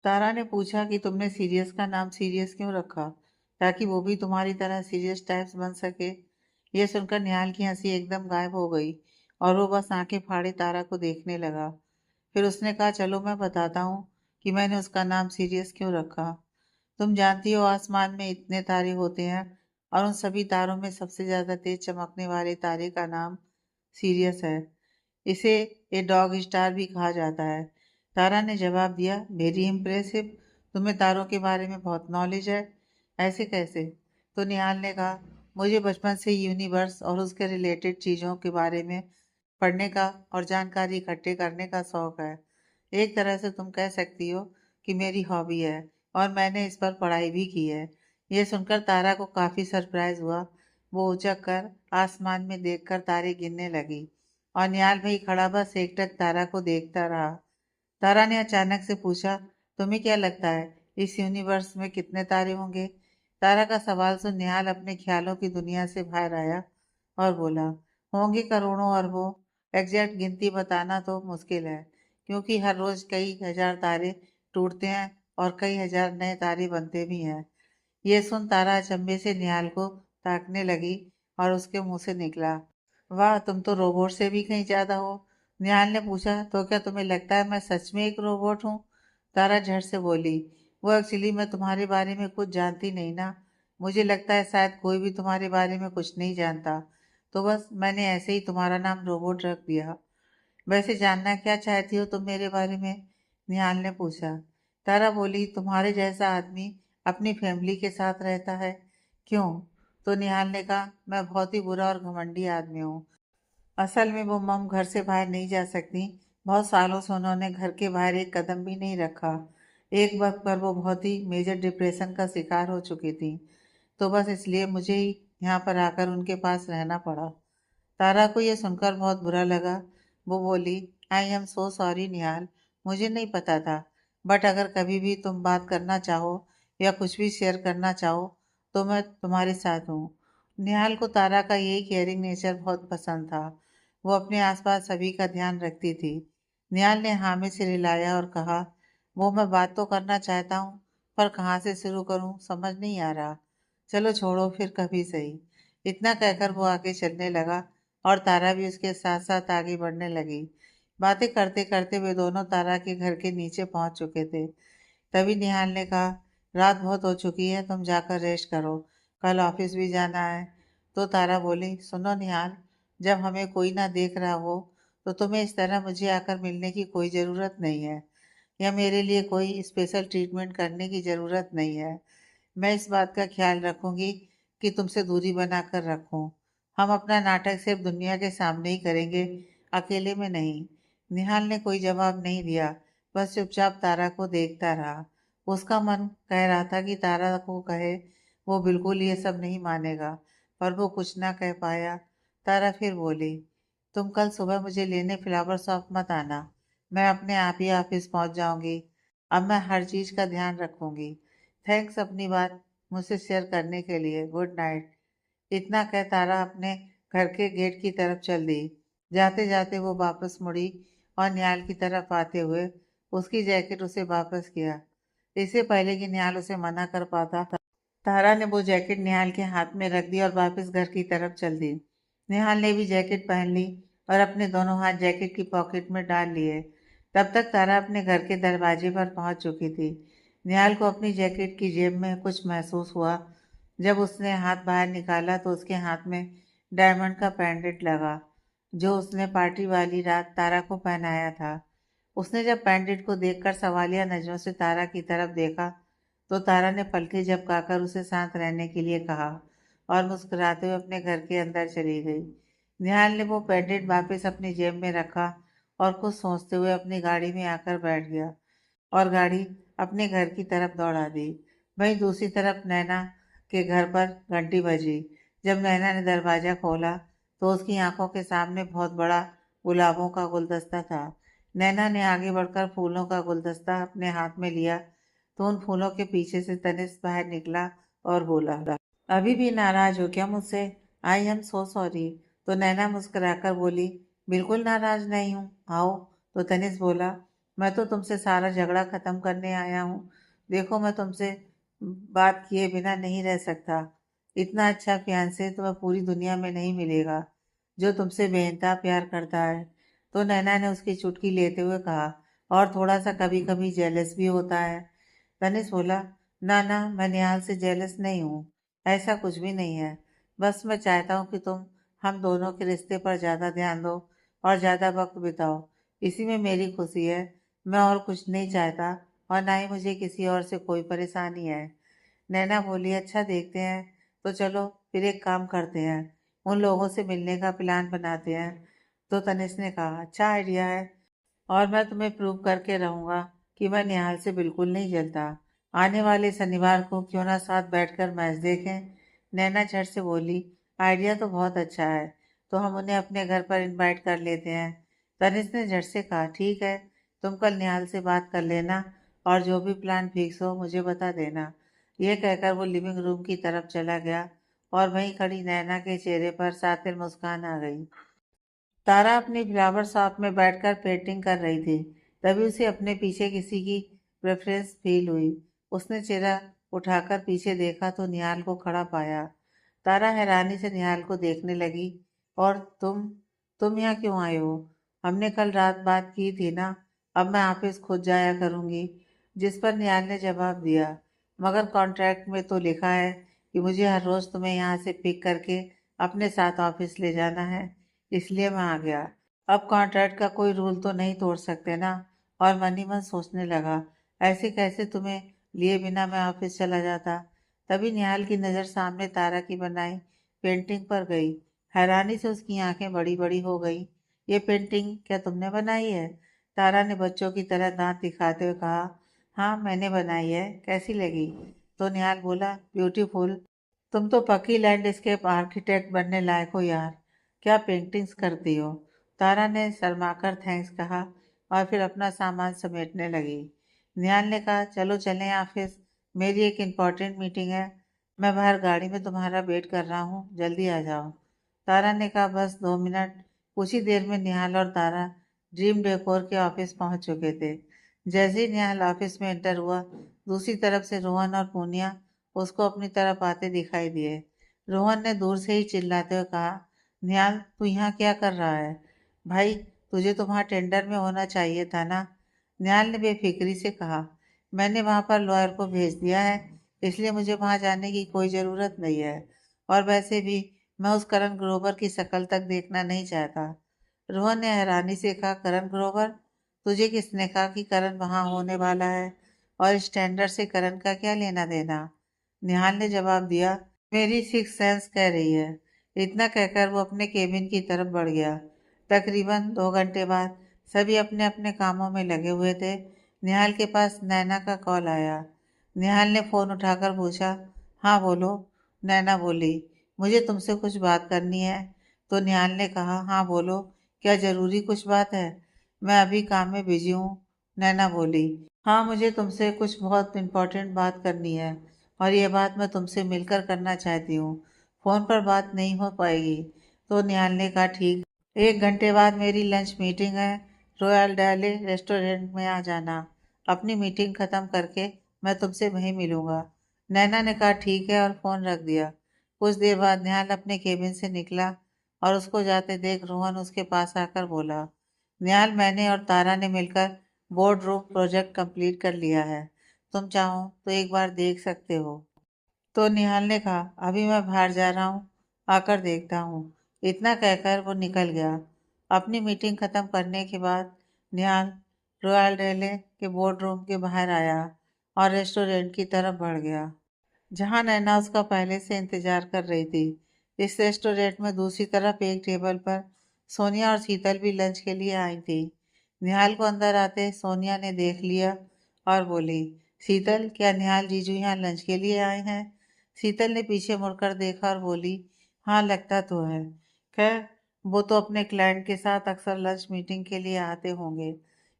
तारा ने पूछा कि तुमने सीरियस का नाम सीरियस क्यों रखा, ताकि वो भी तुम्हारी तरह सीरियस टाइप्स बन सके। यह सुनकर निहाल की हंसी एकदम गायब हो गई और वो बस आंखें फाड़े तारा को देखने लगा। फिर उसने कहा, चलो मैं बताता हूँ कि मैंने उसका नाम सीरियस क्यों रखा। तुम जानती हो आसमान में इतने तारे होते हैं और उन सभी तारों में सबसे ज्यादा तेज चमकने वाले तारे का नाम सीरियस है। इसे ए डॉग स्टार भी कहा जाता है। तारा ने जवाब दिया, वेरी इम्प्रेसिव। तुम्हें तारों के बारे में बहुत नॉलेज है। ऐसे कैसे? तो निहाल ने कहा, मुझे बचपन से यूनिवर्स और उसके रिलेटेड चीज़ों के बारे में पढ़ने का और जानकारी इकट्ठे करने का शौक है। एक तरह से तुम कह सकती हो कि मेरी हॉबी है और मैंने इस पर पढ़ाई भी की है। यह सुनकर तारा को काफ़ी सरप्राइज हुआ। वो उचक कर आसमान में देखकर तारे गिनने लगी और निहाल भाई खड़ा बस एकटक तारा को देखता रहा। तारा ने अचानक से पूछा, तुम्हें क्या लगता है इस यूनिवर्स में कितने तारे होंगे? तारा का सवाल सुन निहाल अपने ख्यालों की दुनिया से बाहर आया और बोला, होंगे करोड़ों अरबों। एग्जैक्ट गिनती बताना तो मुश्किल है, क्योंकि हर रोज कई हजार तारे टूटते हैं और कई हजार नए तारे बनते भी हैं। ये सुन तारा अचंभे से निहाल को ताकने लगी और उसके मुंह से निकला, वाह, तुम तो रोबोट से भी कहीं ज्यादा हो। निहाल ने पूछा, तो क्या तुम्हें लगता है मैं सच में एक रोबोट हूँ? तारा झट से बोली, वो एक्चुअली मैं तुम्हारे बारे में कुछ जानती नहीं ना। मुझे लगता है शायद कोई भी तुम्हारे बारे में कुछ नहीं जानता, तो बस मैंने ऐसे ही तुम्हारा नाम रोबोट रख दिया। वैसे जानना क्या चाहती हो तुम मेरे बारे में? निहाल ने पूछा। तारा बोली, तुम्हारे जैसा आदमी अपनी फैमिली के साथ रहता है। क्यों? तो निहाल ने कहा, मैं बहुत ही बुरा और घमंडी आदमी हूँ। असल में वो मम घर से बाहर नहीं जा सकती। बहुत सालों से उन्होंने घर के बाहर एक कदम भी नहीं रखा। एक वक्त पर वो बहुत ही मेजर डिप्रेशन का शिकार हो चुकी थी, तो बस इसलिए मुझे ही यहाँ पर आकर उनके पास रहना पड़ा। तारा को यह सुनकर बहुत बुरा लगा। वो बोली, आई एम सो सॉरी निहाल, मुझे नहीं पता था। बट अगर कभी भी तुम बात करना चाहो या कुछ भी शेयर करना चाहो तो मैं तुम्हारे साथ हूँ। निहाल को तारा का यही केयरिंग नेचर बहुत पसंद था। वो अपने आसपास सभी का ध्यान रखती थी। निहाल ने हाँ में सिर हिलाया और कहा, वो मैं बात तो करना चाहता हूँ, पर कहाँ से शुरू करूँ समझ नहीं आ रहा। चलो छोड़ो, फिर कभी सही। इतना कहकर वो आगे चलने लगा और तारा भी उसके साथ साथ आगे बढ़ने लगी। बातें करते करते वे दोनों तारा के घर के नीचे पहुंच चुके थे। तभी निहाल ने कहा, रात बहुत हो चुकी है, तुम जाकर रेस्ट करो, कल ऑफिस भी जाना है। तो तारा बोली, सुनो निहाल, जब हमें कोई ना देख रहा हो तो तुम्हें इस तरह मुझे आकर मिलने की कोई ज़रूरत नहीं है, या मेरे लिए कोई स्पेशल ट्रीटमेंट करने की ज़रूरत नहीं है। मैं इस बात का ख्याल रखूंगी कि तुमसे दूरी बनाकर रखूं। हम अपना नाटक सिर्फ दुनिया के सामने ही करेंगे, अकेले में नहीं। निहाल ने कोई जवाब नहीं दिया, बस चुपचाप तारा को देखता रहा। उसका मन कह रहा था कि तारा को कहे, वो बिल्कुल ये सब नहीं मानेगा, पर वो कुछ ना कह पाया। तारा फिर बोली, तुम कल सुबह मुझे लेने फ्लावर शॉप मत आना, मैं अपने आप ही ऑफिस पहुंच जाऊंगी। अब मैं हर चीज का ध्यान रखूंगी। थैंक्स अपनी बात मुझसे शेयर करने के लिए। Good night. इतना कह तारा अपने घर के गेट की तरफ चल दी। जाते जाते वो वापस मुड़ी और निहाल की तरफ आते हुए उसकी जैकेट उसे वापस किया, इससे पहले कि निहाल उसे मना कर पाता। तारा ने वो जैकेट निहाल के हाथ में रख दी और वापस घर की तरफ चल दी। निहाल ने भी जैकेट पहन ली और अपने दोनों हाथ जैकेट की पॉकेट में डाल लिए। तब तक तारा अपने घर के दरवाजे पर पहुंच चुकी थी। निहाल को अपनी जैकेट की जेब में कुछ महसूस हुआ। जब उसने हाथ बाहर निकाला तो उसके हाथ में डायमंड का पेंडेंट लगा, जो उसने पार्टी वाली रात तारा को पहनाया था। उसने जब पेंडेंट को देखकर सवालिया नजरों से तारा की तरफ देखा तो तारा ने पलकें झपकाकर उसे शांत रहने के लिए कहा और मुस्कुराते हुए अपने घर के अंदर चली गई। निहाल ने वो पेंडेंट वापस अपनी जेब में रखा और कुछ सोचते हुए अपनी गाड़ी में आकर बैठ गया और गाड़ी अपने घर की तरफ दौड़ा दी। वहीं दूसरी तरफ नैना के घर पर घंटी बजी। जब नैना ने दरवाजा खोला तो उसकी आंखों के सामने बहुत बड़ा गुलाबों का गुलदस्ता था। नैना ने आगे बढ़कर फूलों का गुलदस्ता अपने हाथ में लिया तो उन फूलों के पीछे से तनिष्क बाहर निकला और बोला, अभी भी नाराज हो क्या मुझसे? I am so sorry. तो नैना मुस्कुराकर बोली, बिल्कुल नाराज नहीं हूँ, आओ। तो तनिष्क बोला, मैं तो तुमसे सारा झगड़ा खत्म करने आया हूँ। देखो, मैं तुमसे बात किए बिना नहीं रह सकता। इतना अच्छा फियांसे तुम्हें पूरी दुनिया में नहीं मिलेगा, जो तुमसे बेइंतहा प्यार करता है। तो नैना ने उसकी चुटकी लेते हुए कहा, और थोड़ा सा कभी कभी जेलस भी होता है। तनिष बोला, ना ना, मैं निहाल से जेलस नहीं हूँ। ऐसा कुछ भी नहीं है। बस मैं चाहता हूँ कि तुम हम दोनों के रिश्ते पर ज़्यादा ध्यान दो और ज़्यादा वक्त बिताओ। इसी में मेरी खुशी है। मैं और कुछ नहीं चाहता, और ना ही मुझे किसी और से कोई परेशानी है। नैना बोली, अच्छा देखते हैं। तो चलो फिर एक काम करते हैं, उन लोगों से मिलने का प्लान बनाते हैं। तो तनिष ने कहा, अच्छा आइडिया है, और मैं तुम्हें प्रूव करके रहूंगा कि मैं निहाल से बिल्कुल नहीं जलता। आने वाले शनिवार को क्यों ना साथ बैठकर मैच देखें। नैना झट से बोली, आइडिया तो बहुत अच्छा है, तो हम उन्हें अपने घर पर इनवाइट कर लेते हैं। तनिष ने झट से कहा, ठीक है, तुम कल निहाल से बात कर लेना, और जो भी प्लान फिक्स हो मुझे बता देना। यह कहकर वो लिविंग रूम की तरफ चला गया, और वहीं खड़ी नैना के चेहरे पर सातिर मुस्कान आ गई। तारा अपनी फ्लावर शॉप में बैठकर पेंटिंग कर रही थी। तभी उसे अपने पीछे किसी की प्रेफरेंस फील हुई। उसने चेहरा उठाकर पीछे देखा तो निहाल को खड़ा पाया। तारा हैरानी से निहाल को देखने लगी। और तुम यहाँ क्यों आए हो? हमने कल रात बात की थी ना। अब मैं ऑफिस खुद जाया करूँगी। जिस पर निहाल ने जवाब दिया, मगर कॉन्ट्रैक्ट में तो लिखा है कि मुझे हर रोज़ तुम्हें यहाँ से पिक करके अपने साथ ऑफिस ले जाना है, इसलिए मैं आ गया। अब कॉन्ट्रैक्ट का कोई रूल तो नहीं तोड़ सकते ना। और मन ही मन सोचने लगा, ऐसे कैसे तुम्हें लिए बिना मैं ऑफिस चला जाता। तभी निहाल की नज़र सामने तारा की बनाई पेंटिंग पर गई। हैरानी से उसकी आंखें बड़ी बड़ी हो गई। ये पेंटिंग क्या तुमने बनाई है? तारा ने बच्चों की तरह दांत दिखाते हुए कहा, हाँ मैंने बनाई है, कैसी लगी? तो निहाल बोला, ब्यूटीफुल। तुम तो पक्की लैंडस्केप आर्किटेक्ट बनने लायक हो यार। क्या पेंटिंग्स करती हो। तारा ने शर्माकर थैंक्स कहा, और फिर अपना सामान समेटने लगी। निहाल ने कहा, चलो चलें ऑफिस, मेरी एक इम्पॉर्टेंट मीटिंग है। मैं बाहर गाड़ी में तुम्हारा वेट कर रहा हूँ, जल्दी आ जाओ। तारा ने कहा, बस 2 मिनट। कुछ ही देर में निहाल और तारा ड्रीम डेकोर के ऑफिस पहुंच चुके थे। जैसे ही निहाल ऑफिस में एंटर हुआ, दूसरी तरफ से रोहन और पूनिया उसको अपनी तरफ आते दिखाई दिए। रोहन ने दूर से ही चिल्लाते हुए कहा, निहाल तू यहाँ क्या कर रहा है? भाई, तुझे तो वहाँ टेंडर में होना चाहिए था ना। निहाल ने बेफिक्री से कहा, मैंने वहाँ पर लॉयर को भेज दिया है, इसलिए मुझे वहाँ जाने की कोई ज़रूरत नहीं है। और वैसे भी मैं उस करण ग्रोवर की शक्ल तक देखना नहीं चाहता। रोहन ने हैरानी से कहा, करण ग्रोवर? तुझे किसने कहा कि करण वहाँ होने वाला है? और इस टेंडर से करण का क्या लेना देना? निहाल ने जवाब दिया, मेरी सिक्स सेंस कह रही है। इतना कहकर वो अपने केबिन की तरफ बढ़ गया। तकरीबन 2 घंटे बाद सभी अपने अपने कामों में लगे हुए थे। निहाल के पास नैना का कॉल आया। निहाल ने फ़ोन उठाकर पूछा, हाँ बोलो। नैना बोली, मुझे तुमसे कुछ बात करनी है। तो निहाल ने कहा, हाँ बोलो, क्या ज़रूरी कुछ बात है? मैं अभी काम में बिजी हूँ। नैना बोली, हाँ मुझे तुमसे कुछ बहुत इम्पोर्टेंट बात करनी है, और ये बात मैं तुमसे मिलकर करना चाहती हूँ। फ़ोन पर बात नहीं हो पाएगी। तो निहाल ने कहा, ठीक। 1 घंटे बाद मेरी लंच मीटिंग है। रॉयल डैले रेस्टोरेंट में आ जाना। अपनी मीटिंग ख़त्म करके मैं तुमसे वहीं मिलूंगा। नैना ने कहा, ठीक है, और फ़ोन रख दिया। कुछ देर बाद निहाल अपने केबिन से निकला, और उसको जाते देख रोहन उसके पास आकर बोला, निहाल, मैंने और तारा ने मिलकर बोर्ड रूम प्रोजेक्ट कंप्लीट कर लिया है। तुम चाहो तो एक बार देख सकते हो। तो निहाल ने कहा, अभी मैं बाहर जा रहा हूँ, आकर देखता हूँ। इतना कहकर वो निकल गया। अपनी मीटिंग खत्म करने के बाद निहाल रॉयल रेले के बोर्ड रूम के बाहर आया, और रेस्टोरेंट की तरफ बढ़ गया, जहाँ नैना उसका पहले से इंतजार कर रही थी। इस रेस्टोरेंट में दूसरी तरफ एक टेबल पर सोनिया और शीतल भी लंच के लिए आई थी। निहाल को अंदर आते सोनिया ने देख लिया, और बोली, शीतल, क्या निहाल जीजू यहाँ लंच के लिए आए हैं? शीतल ने पीछे मुड़कर देखा और बोली, हाँ लगता तो है। खैर, वो तो अपने क्लाइंट के साथ अक्सर लंच मीटिंग के लिए आते होंगे,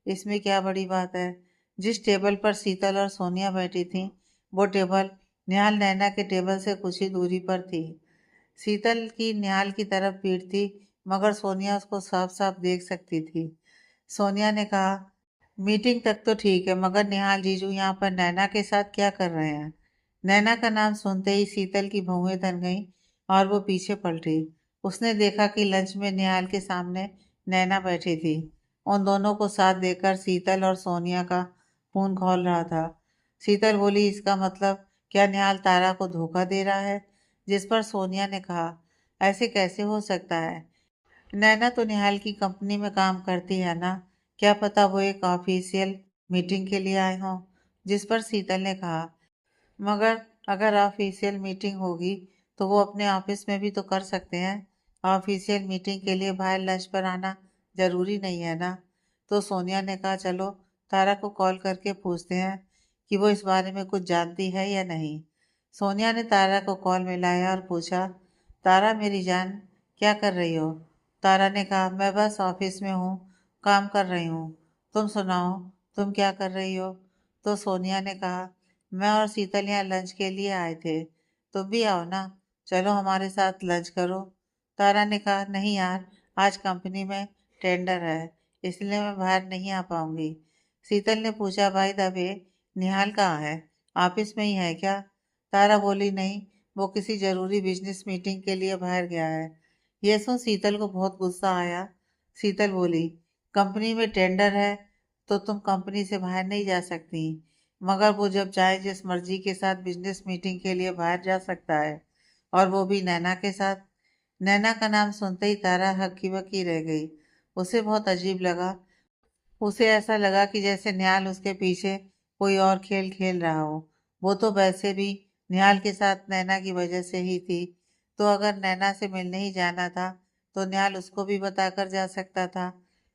इसमें क्या बड़ी बात है। जिस टेबल पर शीतल और सोनिया बैठी थी, वो टेबल निहाल नैना के टेबल से कुछ ही दूरी पर थी। शीतल की निहाल की तरफ पीठ थी, मगर सोनिया उसको साफ साफ देख सकती थी। सोनिया ने कहा, मीटिंग तक तो ठीक है, मगर निहाल जीजू यहाँ पर नैना के साथ क्या कर रहे हैं? नैना का नाम सुनते ही शीतल की भौहें तन गईं और वो पीछे पलटी। उसने देखा कि लंच में निहाल के सामने नैना बैठी थी। उन दोनों को साथ देकर शीतल और सोनिया का खून खौल रहा था। शीतल बोली, इसका मतलब क्या निहाल तारा को धोखा दे रहा है? जिस पर सोनिया ने कहा, ऐसे कैसे हो सकता है? नैना तो निहाल की कंपनी में काम करती है ना, क्या पता वो एक ऑफिशियल मीटिंग के लिए आए हों। जिस पर शीतल ने कहा, मगर अगर ऑफिशियल मीटिंग होगी तो वो अपने ऑफिस में भी तो कर सकते हैं। ऑफिशियल मीटिंग के लिए बाहर लंच पर आना जरूरी नहीं है ना। तो सोनिया ने कहा, चलो तारा को कॉल करके पूछते हैं कि वो इस बारे में कुछ जानती है या नहीं। सोनिया ने तारा को कॉल मिलाया और पूछा, तारा मेरी जान, क्या कर रही हो? तारा ने कहा, मैं बस ऑफिस में हूँ, काम कर रही हूँ। तुम सुनाओ, तुम क्या कर रही हो? तो सोनिया ने कहा, मैं और शीतल यहाँ लंच के लिए आए थे, तुम भी आओ ना, चलो हमारे साथ लंच करो। तारा ने कहा, नहीं यार, आज कंपनी में टेंडर है, इसलिए मैं बाहर नहीं आ पाऊंगी। शीतल ने पूछा, भाई द वे, निहाल कहाँ है? ऑफिस में ही है क्या? तारा बोली, नहीं, वो किसी जरूरी बिजनेस मीटिंग के लिए बाहर गया है। यह सुन शीतल को बहुत गुस्सा आया। शीतल बोली, कंपनी में टेंडर है तो तुम कंपनी से बाहर नहीं जा सकती, मगर वो जब चाहे जिस मर्जी के साथ बिजनेस मीटिंग के लिए बाहर जा सकता है, और वो भी नैना के साथ। नैना का नाम सुनते ही तारा हक्की बक्की रह गई। उसे बहुत अजीब लगा। उसे ऐसा लगा कि जैसे निहाल उसके पीछे कोई और खेल खेल रहा हो। वो तो वैसे भी निहाल के साथ नैना की वजह से ही थी, तो अगर नैना से मिलने ही जाना था तो निहाल उसको भी बताकर जा सकता था।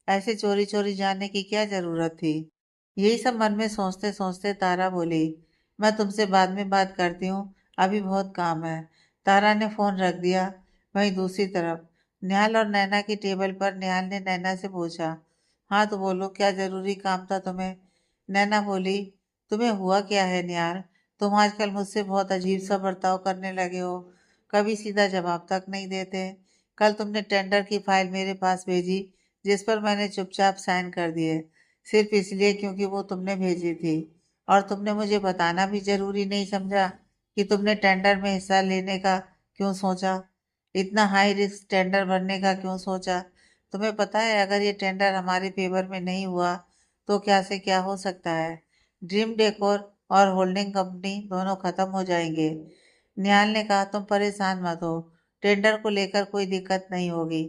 ऐसे चोरी चोरी जाने की क्या जरूरत थी? यही सब मन में सोचते सोचते तारा बोली, मैं तुमसे बाद में बात करती हूँ, अभी बहुत काम है। तारा ने फोन रख दिया। वहीं दूसरी तरफ निहाल और नैना की टेबल पर निहाल ने नैना से पूछा, हाँ तो बोलो, क्या जरूरी काम था तुम्हें? नैना बोली, तुम्हें हुआ क्या है निहाल? तुम आजकल मुझसे बहुत अजीब सा बर्ताव करने लगे हो, कभी सीधा जवाब तक नहीं देते। कल तुमने टेंडर की फाइल मेरे पास भेजी, जिस पर मैंने चुपचाप साइन कर दिए, सिर्फ इसलिए क्योंकि वो तुमने भेजी थी। और तुमने मुझे बताना भी जरूरी नहीं समझा कि तुमने टेंडर में हिस्सा लेने का क्यों सोचा, इतना हाई रिस्क टेंडर भरने का क्यों सोचा? तुम्हें पता है अगर ये टेंडर हमारे फेवर में नहीं हुआ तो क्या से क्या हो सकता है? ड्रीम डेकोर और होल्डिंग कंपनी दोनों खत्म हो जाएंगे। निहाल ने कहा, तुम परेशान मत हो, टेंडर को लेकर कोई दिक्कत नहीं होगी,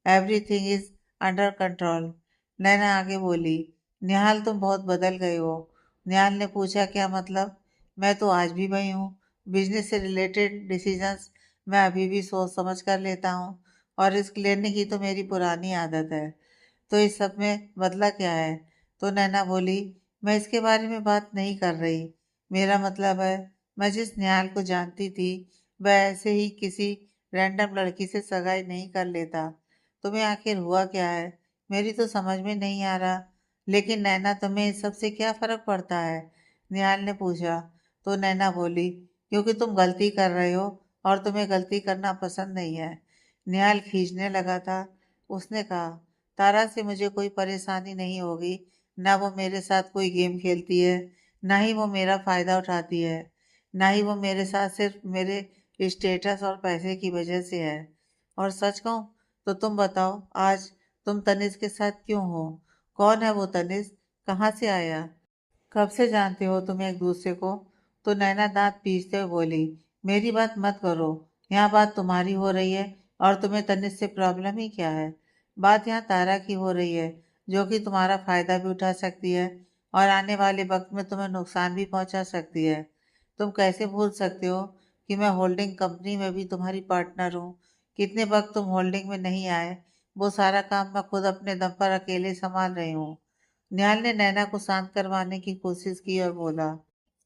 एवरीथिंग इज अंडर कंट्रोल। नैना आगे बोली, निहाल तुम बहुत बदल गए हो। निहाल ने पूछा, क्या मतलब? मैं तो आज भी वही हूँ, बिजनेस से रिलेटेड डिसीजंस मैं अभी भी सोच समझ कर लेता हूँ, और रिस्क लेने की तो मेरी पुरानी आदत है। तो इस सब में बदला क्या है? तो नैना बोली, मैं इसके बारे में बात नहीं कर रही, मेरा मतलब है, मैं जिस निहाल को जानती थी वह ऐसे ही किसी रैंडम लड़की से सगाई नहीं कर लेता। तुम्हें आखिर हुआ क्या है? मेरी तो समझ में नहीं आ रहा। लेकिन नैना, तुम्हें इस सब से क्या फर्क पड़ता है? निहाल ने पूछा। तो नैना बोली, क्योंकि तुम गलती कर रहे हो और तुम्हें गलती करना पसंद नहीं है। निहाल खींचने लगा था। उसने कहा, तारा से मुझे कोई परेशानी नहीं होगी, ना वो मेरे साथ कोई गेम खेलती है, ना ही वो मेरा फायदा उठाती है, ना ही वो मेरे साथ सिर्फ मेरे स्टेटस और पैसे की वजह से है। और सच कहूं तो तुम बताओ, आज तुम तनिष्क के साथ क्यों हो? कौन है वो तनिष्क? कहाँ से आया? कब से जानते हो तुम एक दूसरे को? तो नैना दांत पीसते हुए बोली, मेरी बात मत करो, यहाँ बात तुम्हारी हो रही है, और तुम्हें तनिष्क से प्रॉब्लम ही क्या है? बात यहाँ तारा की हो रही है, जो कि तुम्हारा फायदा भी उठा सकती है और आने वाले वक्त में तुम्हें नुकसान भी पहुंचा सकती है। तुम कैसे भूल सकते हो कि मैं होल्डिंग कंपनी में भी तुम्हारी पार्टनर हूँ? कितने वक्त तुम होल्डिंग में नहीं आए, वो सारा काम मैं खुद अपने दम पर अकेले संभाल रही हूँ। निहाल ने नैना को शांत करवाने की कोशिश की और बोला,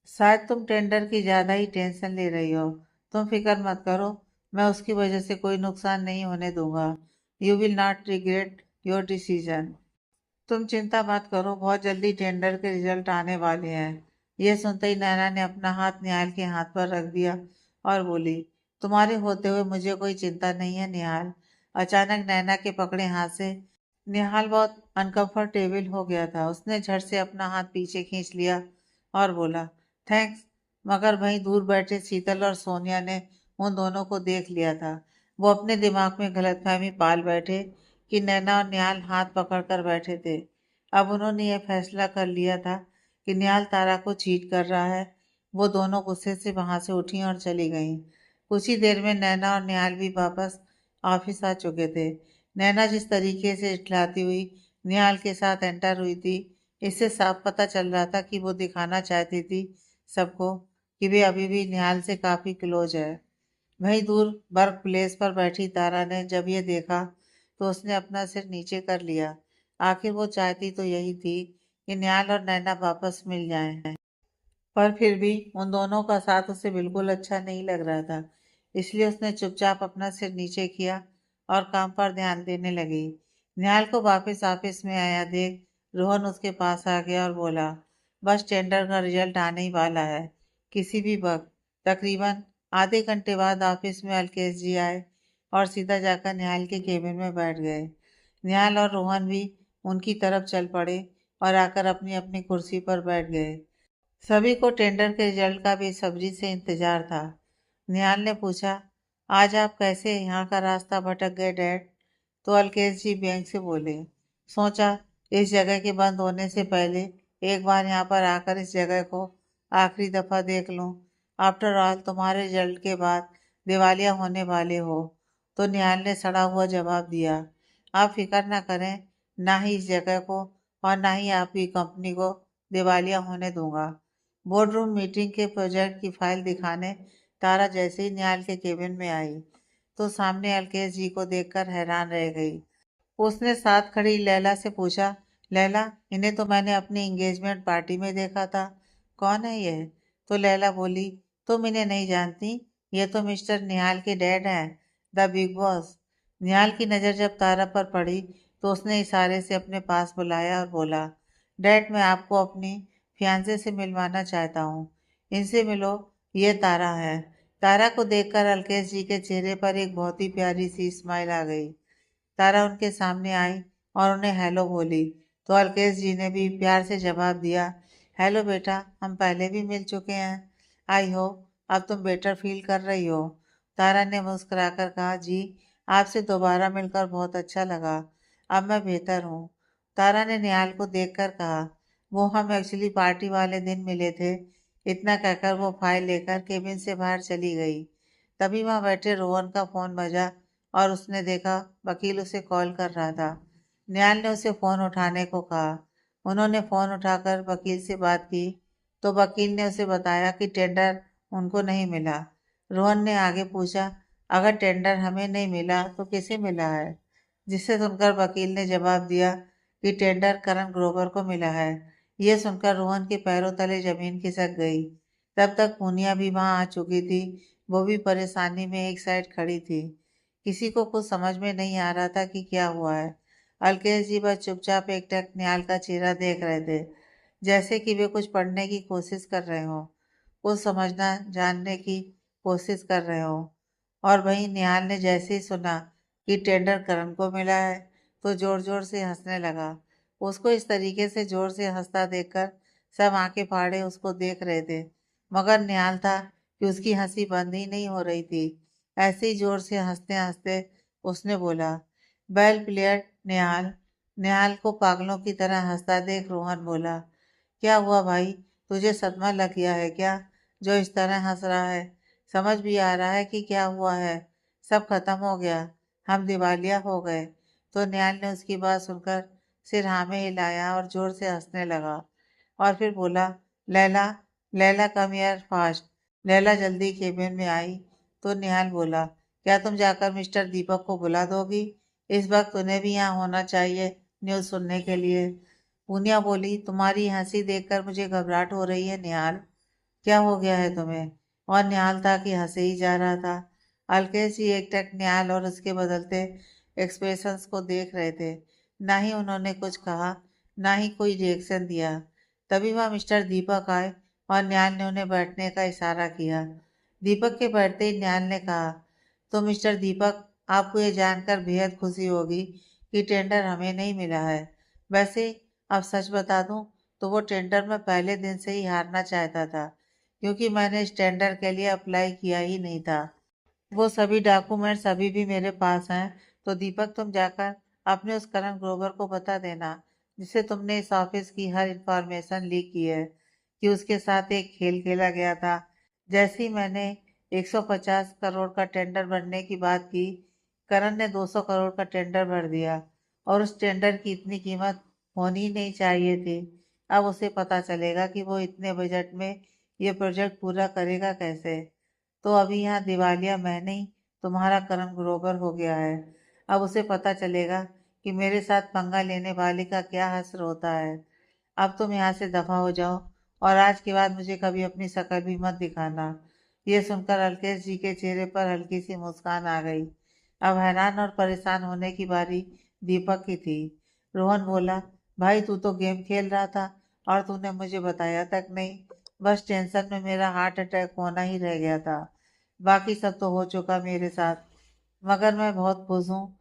शायद तुम टेंडर की ज्यादा ही टेंशन ले रही हो। तुम फिक्र मत करो, मैं उसकी वजह से कोई नुकसान नहीं होने दूंगा। You will not regret your decision. तुम चिंता मत करो, बहुत जल्दी टेंडर के रिजल्ट आने वाले हैं। यह सुनते ही नैना ने अपना हाथ निहाल के हाथ पर रख दिया और बोली, तुम्हारे होते हुए मुझे कोई चिंता नहीं है निहाल। अचानक नैना के पकड़े हाथ से निहाल बहुत अनकंफर्टेबल हो गया था। उसने झट से अपना हाथ पीछे खींच लिया और बोला, थैंक्स। मगर वहीं दूर बैठे शीतल और सोनिया ने उन दोनों को देख लिया था। वो अपने दिमाग में गलतफहमी पाल बैठे कि नैना और निहाल हाथ पकड़कर बैठे थे। अब उन्होंने यह फैसला कर लिया था कि निहाल तारा को चीट कर रहा है। वो दोनों गुस्से से वहां से उठी और चली गईं। कुछ ही देर में नैना और निहाल भी वापस ऑफिस आ चुके थे। नैना जिस तरीके से इठलाती हुई निहाल के साथ एंटर हुई थी, इससे साफ पता चल रहा था कि वो दिखाना चाहती थी सबको कि वे अभी भी निहाल से काफी क्लोज है। वहीं दूर वर्क प्लेस पर बैठी तारा ने जब ये देखा तो उसने अपना सिर नीचे कर लिया। आखिर वो चाहती तो यही थी कि निहाल और नैना वापस मिल जाएं। पर फिर भी उन दोनों का साथ उसे बिल्कुल अच्छा नहीं लग रहा था। इसलिए उसने चुपचाप अपना सिर नीचे किया और काम पर ध्यान देने लगी। निहाल को वापस ऑफिस में आया देख रोहन उसके पास आ गया और बोला, बस टेंडर का रिजल्ट आने ही वाला है, किसी भी वक्त। तकरीबन आधे घंटे बाद ऑफिस में अलकेश जी आए और सीधा जाकर निहाल के केबिन में बैठ गए। निहाल और रोहन भी उनकी तरफ चल पड़े और आकर अपनी अपनी कुर्सी पर बैठ गए। सभी को टेंडर के रिजल्ट का बेसब्री से इंतजार था। निहाल ने पूछा, आज आप कैसे यहाँ का रास्ता भटक गए डैड? तो अलकेश जी बैंक से बोले, सोचा इस जगह के बंद होने से पहले एक बार यहाँ पर आकर इस जगह को आखिरी दफा देख लूं। आफ्टर ऑल तुम्हारे रिजल्ट के बाद दिवालिया होने वाले हो। तो निहाल ने सड़ा हुआ जवाब दिया, आप फिक्र ना करें, ना ही इस जगह को और ना ही आपकी कंपनी को दिवालिया होने दूंगा। बोर्ड रूम मीटिंग के प्रोजेक्ट की फाइल दिखाने तारा जैसे ही निहाल के केबिन में आई तो सामने अलकेश जी को देखकर हैरान रह गई। उसने साथ खड़ी लैला से पूछा, लैला, इन्हें तो मैंने अपनी एंगेजमेंट पार्टी में देखा था, कौन है ये? तो लैला बोली, तुम इन्हें नहीं जानती, ये तो मिस्टर निहाल के डैड हैं, द बिग बॉस। निहाल की नज़र जब तारा पर पड़ी तो उसने इशारे से अपने पास बुलाया और बोला, डैड, मैं आपको अपनी फियांसे से मिलवाना चाहता हूँ, इनसे मिलो, ये तारा है। तारा को देखकर अलकेश जी के चेहरे पर एक बहुत ही प्यारी सी स्माइल आ गई। तारा उनके सामने आई और उन्हें हेलो बोली तो अलकेश जी ने भी प्यार से जवाब दिया, हेलो बेटा, हम पहले भी मिल चुके हैं। आई होप अब तुम बेटर फील कर रही हो। तारा ने मुस्कुराकर कहा, जी, आपसे दोबारा मिलकर बहुत अच्छा लगा, अब मैं बेहतर हूँ। तारा ने निहाल को देखकर कहा, वो हम एक्चुअली पार्टी वाले दिन मिले थे। इतना कहकर वो फाइल लेकर केबिन से बाहर चली गई। तभी वहां बैठे रोहन का फोन बजा और उसने देखा वकील उसे कॉल कर रहा था। निहाल ने उसे फोन उठाने को कहा। उन्होंने फोन उठाकर वकील से बात की तो वकील ने उसे बताया कि टेंडर उनको नहीं मिला। रोहन ने आगे पूछा, अगर टेंडर हमें नहीं मिला तो किसे मिला है? जिसे सुनकर वकील ने जवाब दिया कि टेंडर करण ग्रोवर को मिला है। यह सुनकर रोहन के पैरों तले जमीन खिसक गई। तब तक पूनिया भी वहां आ चुकी थी। वो भी परेशानी में एक साइड खड़ी थी। किसी को कुछ समझ में नहीं आ रहा था कि क्या हुआ है। अलकेश जी बस चुपचाप एकटक निहाल का चेहरा देख रहे थे, जैसे कि वे कुछ पढ़ने की कोशिश कर रहे हो, कुछ समझना जानने की कोशिश कर रहे हो। और वहीं निहाल ने जैसे ही सुना कि टेंडर करण को मिला है तो जोर जोर से हंसने लगा। उसको इस तरीके से जोर से हंसता देखकर सब आंखें फाड़े उसको देख रहे थे, मगर निहाल था कि उसकी हंसी बंद ही नहीं हो रही थी। ऐसे ही जोर से हंसते हंसते उसने बोला, वेल प्लेयर निहाल। निहाल को पागलों की तरह हंसता देख रोहन बोला, क्या हुआ भाई, तुझे सदमा लग गया है क्या जो इस तरह हंस रहा है? समझ भी आ रहा है कि क्या हुआ है? सब खत्म हो गया, हम दिवालिया हो गए। तो निहाल ने उसकी बात सुनकर सिर हाँ में हिलाया और जोर से हंसने लगा और फिर बोला, Laila, Laila come here fast. Laila जल्दी केबिन में आई तो निहाल बोला, क्या तुम जाकर मिस्टर दीपक को बुला दोगी? इस वक्त उन्हें भी यहाँ होना चाहिए न्यूज़ सुनने के लिए। पूनिया बोली, तुम्हारी हंसी देखकर मुझे घबराहट हो रही है निहाल, क्या हो गया है तुम्हें? और निहाल था कि हंसे ही जा रहा था। अलकेश जी एकटक निहाल और उसके बदलते एक्सप्रेशंस को देख रहे थे। ना ही उन्होंने कुछ कहा, ना ही कोई रिएक्शन दिया। तभी वह मिस्टर दीपक आए और निहाल ने उन्हें बैठने का इशारा किया। दीपक के बैठते ही निहाल ने कहा, तो मिस्टर दीपक, आपको ये जानकर बेहद खुशी होगी कि टेंडर हमें नहीं मिला है, वैसे अब सच बता दूं तो वो टेंडर में पहले दिन से ही हारना चाहता था, क्योंकि मैंने इस टेंडर के लिए अप्लाई किया ही नहीं था। वो सभी डॉक्यूमेंट्स अभी भी मेरे पास हैं। तो दीपक, तुम जाकर अपने उस करण ग्रोवर को बता देना, जिसे तुमने इस ऑफिस की हर इंफॉर्मेशन लीक की है, कि उसके साथ एक खेल खेला गया था। जैसे ही मैंने 150 करोड़ का टेंडर भरने की बात की, करण ने 200 करोड़ का टेंडर भर दिया, और उस टेंडर की इतनी कीमत होनी ही नहीं चाहिए थी। अब उसे पता चलेगा कि वो इतने बजट में ये प्रोजेक्ट पूरा करेगा कैसे। तो अभी यहाँ दिवालिया मैं नहीं, तुम्हारा करण ग्रोवर हो गया है। अब उसे पता चलेगा कि मेरे साथ पंगा लेने वाले का क्या हश्र होता है। अब तुम यहाँ से दफा हो जाओ, और आज के बाद मुझे कभी अपनी शक्ल भी मत दिखाना। ये सुनकर अलकेश जी के चेहरे पर हल्की सी मुस्कान आ गई। अब हैरान और परेशान होने की बारी दीपक की थी। रोहन बोला, भाई तू तो गेम खेल रहा था और तूने मुझे बताया तक नहीं। बस टेंशन में मेरा हार्ट अटैक होना ही रह गया था। बाकी सब तो हो चुका मेरे साथ, मगर मैं बहुत खुश हूँ।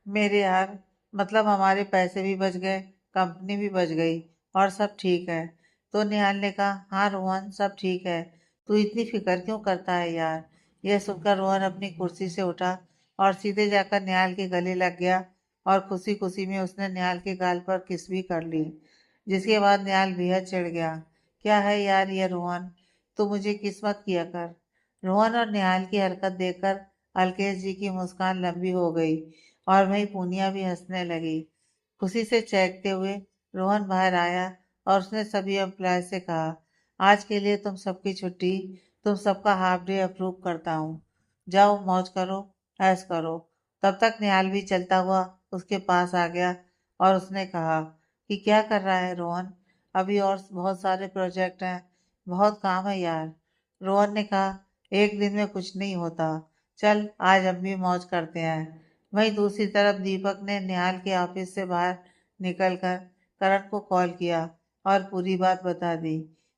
मेरे यार, मतलब हमारे पैसे भी बच गए, कंपनी भी बच गई, और सब ठीक है। तो निहाल ने कहा, हाँ रोहन, सब ठीक है। तू इतनी फिक्र क्यों करता है यार। यह सुनकर रोहन अपनी कुर्सी से उठा और सीधे जाकर निहाल के गले लग गया, और खुशी खुशी में उसने निहाल के गाल पर किस भी कर ली। जिसके बाद निहाल बेहद चिढ़ गया। क्या है यार ये रोहन, तू मुझे किस्मत किया कर। रोहन और निहाल की हरकत देखकर अलकेश जी की मुस्कान लंबी हो गई, और वहीं पूनिया भी हंसने लगी। खुशी से चहकते हुए रोहन बाहर आया, और उसने सभी एम्प्लॉय से कहा, आज के लिए तुम सबकी छुट्टी, तुम सबका हाफ डे अप्रूव करता हूँ। जाओ मौज करो, ऐश करो। तब तक निहाल भी चलता हुआ उसके पास आ गया, और उसने कहा कि क्या कर रहा है रोहन, अभी और बहुत सारे प्रोजेक्ट हैं, बहुत काम है यार। रोहन ने कहा, एक दिन में कुछ नहीं होता, चल आज हम भी मौज करते हैं। वहीं दूसरी तरफ दीपक ने निहाल के ऑफिस से बाहर निकलकर करण को कॉल किया और पूरी बात बता दी।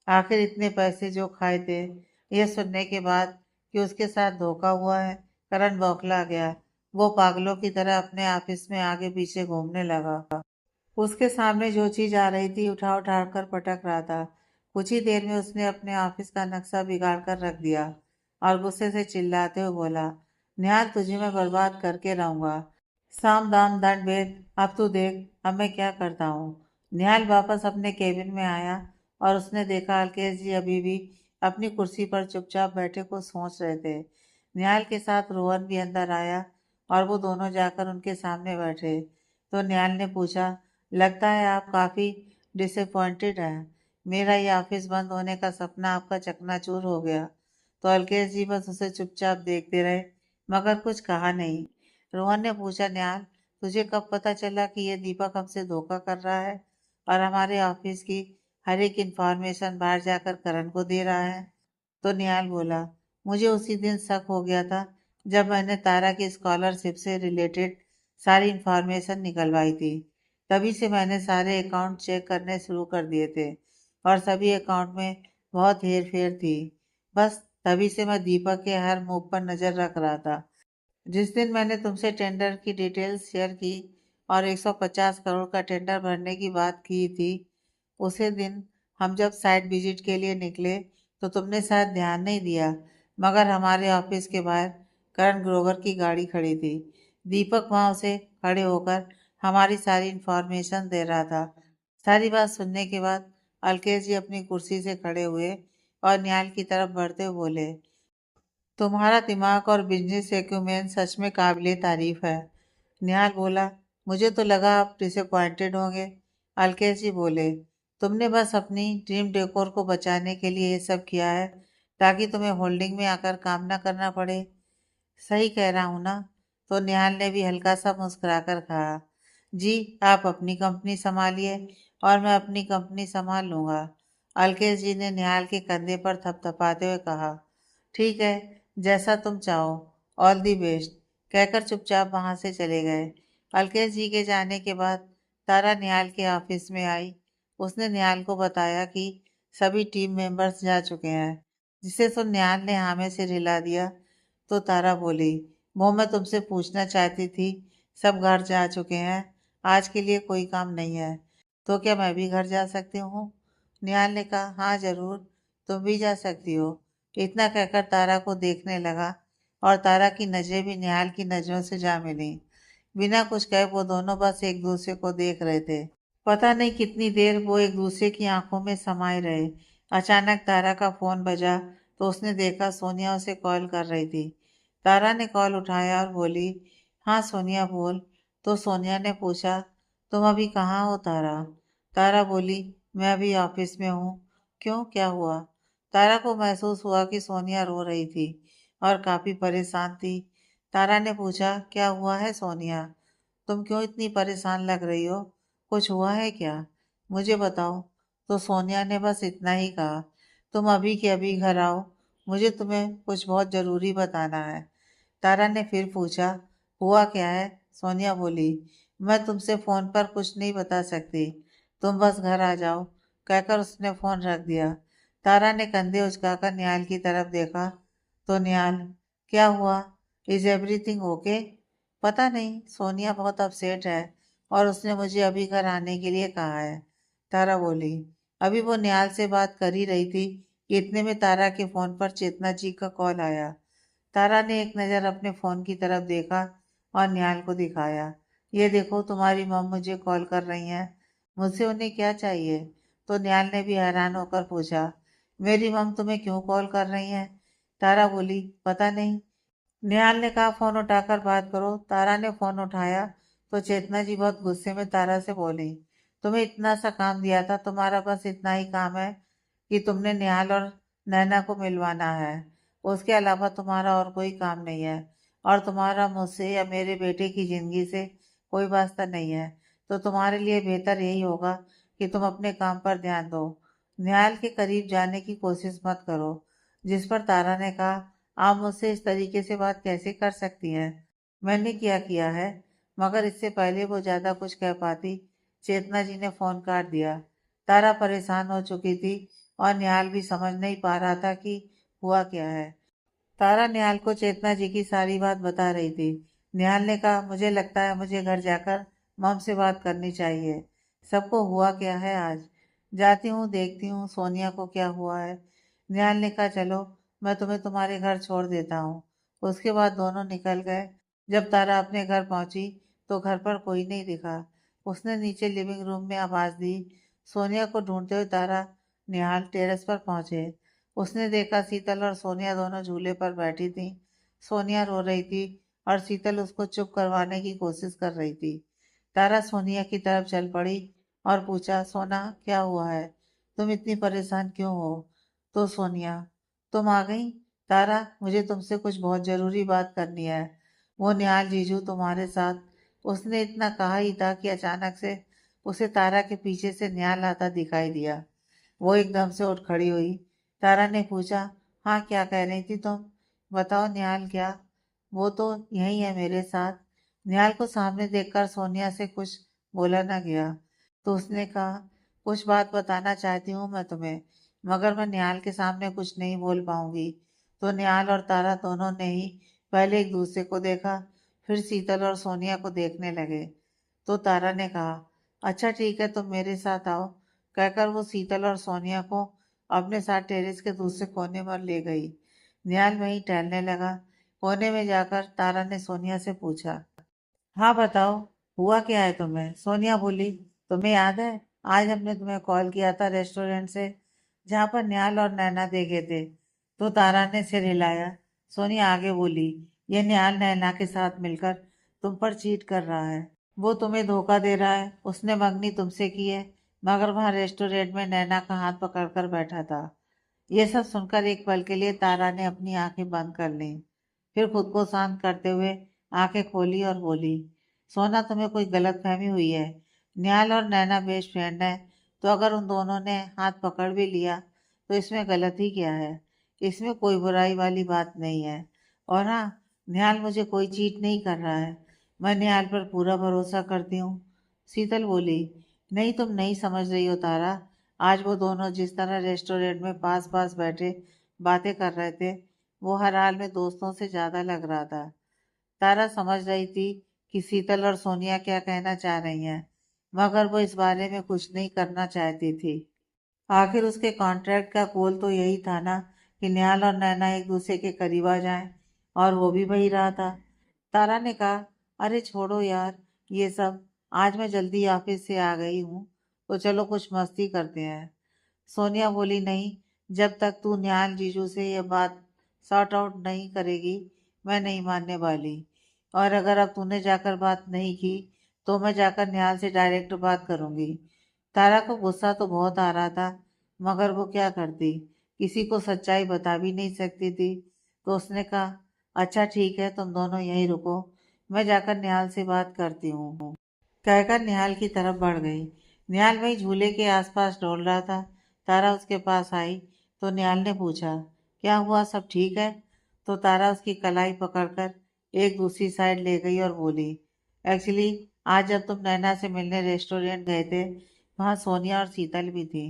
आखिर इतने पैसे जो खाए थे, यह सुनने के बाद कि उसके साथ धोखा हुआ है, करण बौखला गया। वो पागलों की तरह अपने ऑफिस में आगे पीछे घूमने लगा। उसके सामने जो चीज आ रही थी उठा उठा कर पटक रहा था। कुछ ही देर में उसने अपने ऑफिस का नक्शा बिगाड़ कर रख दिया, और गुस्से से चिल्लाते हुए बोला, निहाल तुझे मैं बर्बाद करके रहूंगा। साम दाम दंड भेद, अब तू देख अब मैं क्या करता हूँ। निहाल वापस अपने केबिन में आया, और उसने देखा अलकेश जी अभी भी अपनी कुर्सी पर चुपचाप बैठे को सोच रहे थे। निहाल के साथ रोहन भी अंदर आया, और वो दोनों जाकर उनके सामने बैठे। तो निहाल ने पूछा, लगता है आप काफी डिसअपॉइंटेड हैं। मेरा ये ऑफिस बंद होने का सपना आपका चकनाचूर हो गया। तो अलकेश जी बस उसे चुपचाप देखते रहे, मगर कुछ कहा नहीं। रोहन ने पूछा, निहाल तुझे कब पता चला कि ये दीपक हमसे धोखा कर रहा है, और हमारे ऑफिस की हर एक इंफॉर्मेशन बाहर जाकर करण को दे रहा है। तो निहाल बोला, मुझे उसी दिन शक हो गया था, जब मैंने तारा की स्कॉलरशिप से रिलेटेड सारी इंफॉर्मेशन निकलवाई थी। तभी से मैंने सारे अकाउंट चेक करने शुरू कर दिए थे, और सभी अकाउंट में बहुत हेर फेर थी। बस तभी से मैं दीपक के हर मूव पर नजर रख रहा था। जिस दिन मैंने तुमसे टेंडर की डिटेल्स शेयर की और 150 करोड़ का टेंडर भरने की बात की थी, उसी दिन हम जब साइट विजिट के लिए निकले, तो तुमने शायद ध्यान नहीं दिया, मगर हमारे ऑफिस के बाहर करण ग्रोवर की गाड़ी खड़ी थी। दीपक वहां उसे खड़े होकर हमारी सारी इंफॉर्मेशन दे रहा था। सारी बात सुनने के बाद अलकेश जी अपनी कुर्सी से खड़े हुए, और निहाल की तरफ बढ़ते हुए बोले, तुम्हारा दिमाग और बिजनेस एक्यूमेन सच में काबिले तारीफ है। निहाल बोला, मुझे तो लगा आप डिसअपॉइंटेड होंगे। अलकेश जी बोले, तुमने बस अपनी ड्रीम डेकोर को बचाने के लिए ये सब किया है, ताकि तुम्हें होल्डिंग में आकर काम ना करना पड़े। सही कह रहा हूँ ना। तो निहाल ने भी हल्का सा मुस्कुराकर कहा, जी आप अपनी कंपनी संभालिए, और मैं अपनी कंपनी संभाल लूंगा। अलकेश जी ने निहाल के कंधे पर थपथपाते हुए कहा, ठीक है, जैसा तुम चाहो, ऑल दी बेस्ट, कहकर चुपचाप वहां से चले गए। अलकेश जी के जाने के बाद तारा निहाल के ऑफिस में आई। उसने निहाल को बताया कि सभी टीम मेंबर्स जा चुके हैं, जिसे सुन निहाल ने हाँ में सिर हिला दिया। तो तारा बोली, वो मैं तुमसे पूछना चाहती थी, सब घर जा चुके हैं, आज के लिए कोई काम नहीं है, तो क्या मैं भी घर जा सकती हूँ? निहाल ने कहा, हाँ जरूर, तुम भी जा सकती हो। इतना कहकर तारा को देखने लगा और तारा की नजरें भी निहाल की नजरों से जा मिली। बिना कुछ कहे वो दोनों बस एक दूसरे को देख रहे थे। पता नहीं कितनी देर वो एक दूसरे की आंखों में समाये रहे। अचानक तारा का फोन बजा तो उसने देखा सोनिया उसे कॉल कर रही थी। तारा ने कॉल उठाया और बोली, हाँ सोनिया बोल। तो सोनिया ने पूछा, तुम अभी कहाँ हो तारा? तारा बोली, मैं अभी ऑफिस में हूँ। क्यों, क्या हुआ? तारा को महसूस हुआ कि सोनिया रो रही थी और काफी परेशान थी। तारा ने पूछा, क्या हुआ है सोनिया? तुम क्यों इतनी परेशान लग रही हो? कुछ हुआ है क्या? मुझे बताओ। तो सोनिया ने बस इतना ही कहा, तुम अभी के अभी घर आओ, मुझे तुम्हें कुछ बहुत जरूरी बताना है। तारा ने फिर पूछा, हुआ क्या है? सोनिया बोली, मैं तुमसे फोन पर कुछ नहीं बता सकती, तुम बस घर आ जाओ। कहकर उसने फोन रख दिया। तारा ने कंधे उचकाकर निहाल की तरफ देखा। तो निहाल, क्या हुआ? Is everything okay? पता नहीं, सोनिया बहुत अपसेट है और उसने मुझे अभी घर आने के लिए कहा है। तारा बोली। अभी वो निहाल से बात कर ही रही थी कि इतने में तारा के फोन पर चेतना जी का कॉल आया। तारा ने एक नज़र अपने फोन की तरफ देखा और निहाल को दिखाया। ये देखो, तुम्हारी मम मुझे कॉल कर रही हैं। मुझसे उन्हें क्या चाहिए? तो निहाल ने भी हैरान होकर पूछा, मेरी मम तुम्हें क्यों कॉल कर रही हैं? तारा बोली, पता नहीं। निहाल ने कहा, फोन उठाकर बात करो। तारा ने फोन उठाया तो चेतना जी बहुत गुस्से में तारा से बोली, तुम्हें इतना सा काम दिया था, तुम्हारा बस इतना ही काम है कि तुमने निहाल और नैना को मिलवाना है। उसके अलावा तुम्हारा और कोई काम नहीं है और तुम्हारा मुझसे या मेरे बेटे की जिंदगी से कोई वास्ता नहीं है। तो तुम्हारे लिए बेहतर यही होगा कि तुम अपने काम पर ध्यान दो। निहाल के करीब जाने की कोशिश मत करो। जिस पर तारा ने कहा, आप मुझसे इस तरीके से बात कैसे कर सकती हैं? मैंने क्या किया है? मगर इससे पहले वो ज्यादा कुछ कह पाती, चेतना जी ने फोन काट दिया। तारा परेशान हो चुकी थी और निहाल भी समझ नहीं पा रहा था कि हुआ क्या है। तारा निहाल को चेतना जी की सारी बात बता रही थी। निहाल ने कहा, मुझे लगता है मुझे घर जाकर मम से बात करनी चाहिए। सबको हुआ क्या है आज? जाती हूँ, देखती हूँ सोनिया को क्या हुआ है। निहाल ने कहा, चलो मैं तुम्हें तुम्हारे घर छोड़ देता हूँ। उसके बाद दोनों निकल गए। जब तारा अपने घर पहुंची तो घर पर कोई नहीं दिखा। उसने नीचे लिविंग रूम में आवाज दी। सोनिया को ढूंढते हुए तारा निहाल टेरेस पर पहुंचे। उसने देखा शीतल और सोनिया दोनों झूले पर बैठी थी। सोनिया रो रही थी और शीतल उसको चुप करवाने की कोशिश कर रही थी। तारा सोनिया की तरफ चल पड़ी और पूछा, सोना क्या हुआ है? तुम इतनी परेशान क्यों हो? तो सोनिया, तुम आ गई? तारा, मुझे तुमसे कुछ बहुत जरूरी बात करनी है। वो निहाल जीजू तुम्हारे साथ। उसने इतना कहा ही था कि अचानक से उसे तारा के पीछे से निहाल आता दिखाई दिया। वो एकदम से उठ खड़ी हुई। तारा ने पूछा, हाँ क्या कह रही थी तुम? बताओ निहाल, क्या? वो तो यही है मेरे साथ। निहाल को सामने देखकर सोनिया से कुछ बोला ना गया। तो उसने कहा, कुछ बात बताना चाहती हूँ मैं तुम्हें, मगर मैं निहाल के सामने कुछ नहीं बोल पाऊंगी। तो निहाल और तारा दोनों ने ही पहले एक दूसरे को देखा, फिर शीतल और सोनिया को देखने लगे। तो तारा ने कहा, अच्छा ठीक है, तुम मेरे साथ आओ। कहकर वो शीतल और सोनिया को अपने साथ टेरेस के दूसरे कोने पर ले गई। निहाल वहीं टहलने लगा। कोने में जाकर तारा ने सोनिया से पूछा, हाँ बताओ, हुआ क्या है तुम्हें? सोनिया बोली, तुम्हें याद है आज हमने तुम्हें कॉल किया था रेस्टोरेंट से, जहाँ पर निहाल और नैना देखे थे? तो तारा ने सिर हिलाया। सोनिया आगे बोली, ये निहाल नैना के साथ मिलकर तुम पर चीट कर रहा है। वो तुम्हें धोखा दे रहा है। उसने मंगनी तुमसे की है, मगर वहां रेस्टोरेंट में नैना का हाथ पकड़कर बैठा था। ये सब सुनकर एक पल के लिए तारा ने अपनी आंखें बंद कर ली। फिर खुद को शांत करते हुए आंखें खोली और बोली, सोना, तुम्हें कोई गलतफहमी हुई है। निहाल और नैना बेस्ट फ्रेंड है, तो अगर उन दोनों ने हाथ पकड़ भी लिया तो इसमें गलती क्या है? इसमें कोई बुराई वाली बात नहीं है। और हाँ, निहाल मुझे कोई चीट नहीं कर रहा है। मैं निहाल पर पूरा भरोसा करती हूँ। शीतल बोली, नहीं, तुम नहीं समझ रही हो तारा। आज वो दोनों जिस तरह रेस्टोरेंट में पास पास बैठे बातें कर रहे थे, वो हर हाल में दोस्तों से ज्यादा लग रहा था। तारा समझ रही थी कि शीतल और सोनिया क्या कहना चाह रही हैं, मगर वो इस बारे में कुछ नहीं करना चाहती थी। आखिर उसके कॉन्ट्रैक्ट का गोल तो यही था ना कि निहाल और नैना एक दूसरे के करीब आ जाएं, और वो भी वही रहा था। तारा ने कहा, अरे छोड़ो यार ये सब, आज मैं जल्दी ऑफिस से आ गई हूँ, तो चलो कुछ मस्ती करते हैं। सोनिया बोली, नहीं, जब तक तू निहाल जीजू से ये बात सॉर्ट आउट नहीं करेगी मैं नहीं मानने वाली। और अगर अब तूने जाकर बात नहीं की तो मैं जाकर निहाल से डायरेक्ट बात करूंगी। तारा को गुस्सा तो बहुत आ रहा था, मगर वो क्या करती, किसी को सच्चाई बता भी नहीं सकती थी। तो उसने कहा, अच्छा ठीक है, तुम दोनों यहीं रुको, मैं जाकर निहाल से बात करती हूँ। कहकर निहाल की तरफ बढ़ गई। निहाल वही झूले के आसपास डोल रहा था। तारा उसके पास आई तो निहाल ने पूछा, क्या हुआ, सब ठीक है? तो तारा उसकी कलाई पकड़कर एक दूसरी साइड ले गई और बोली, एक्चुअली आज जब तुम नैना से मिलने रेस्टोरेंट गए थे, वहाँ सोनिया और शीतल भी थी।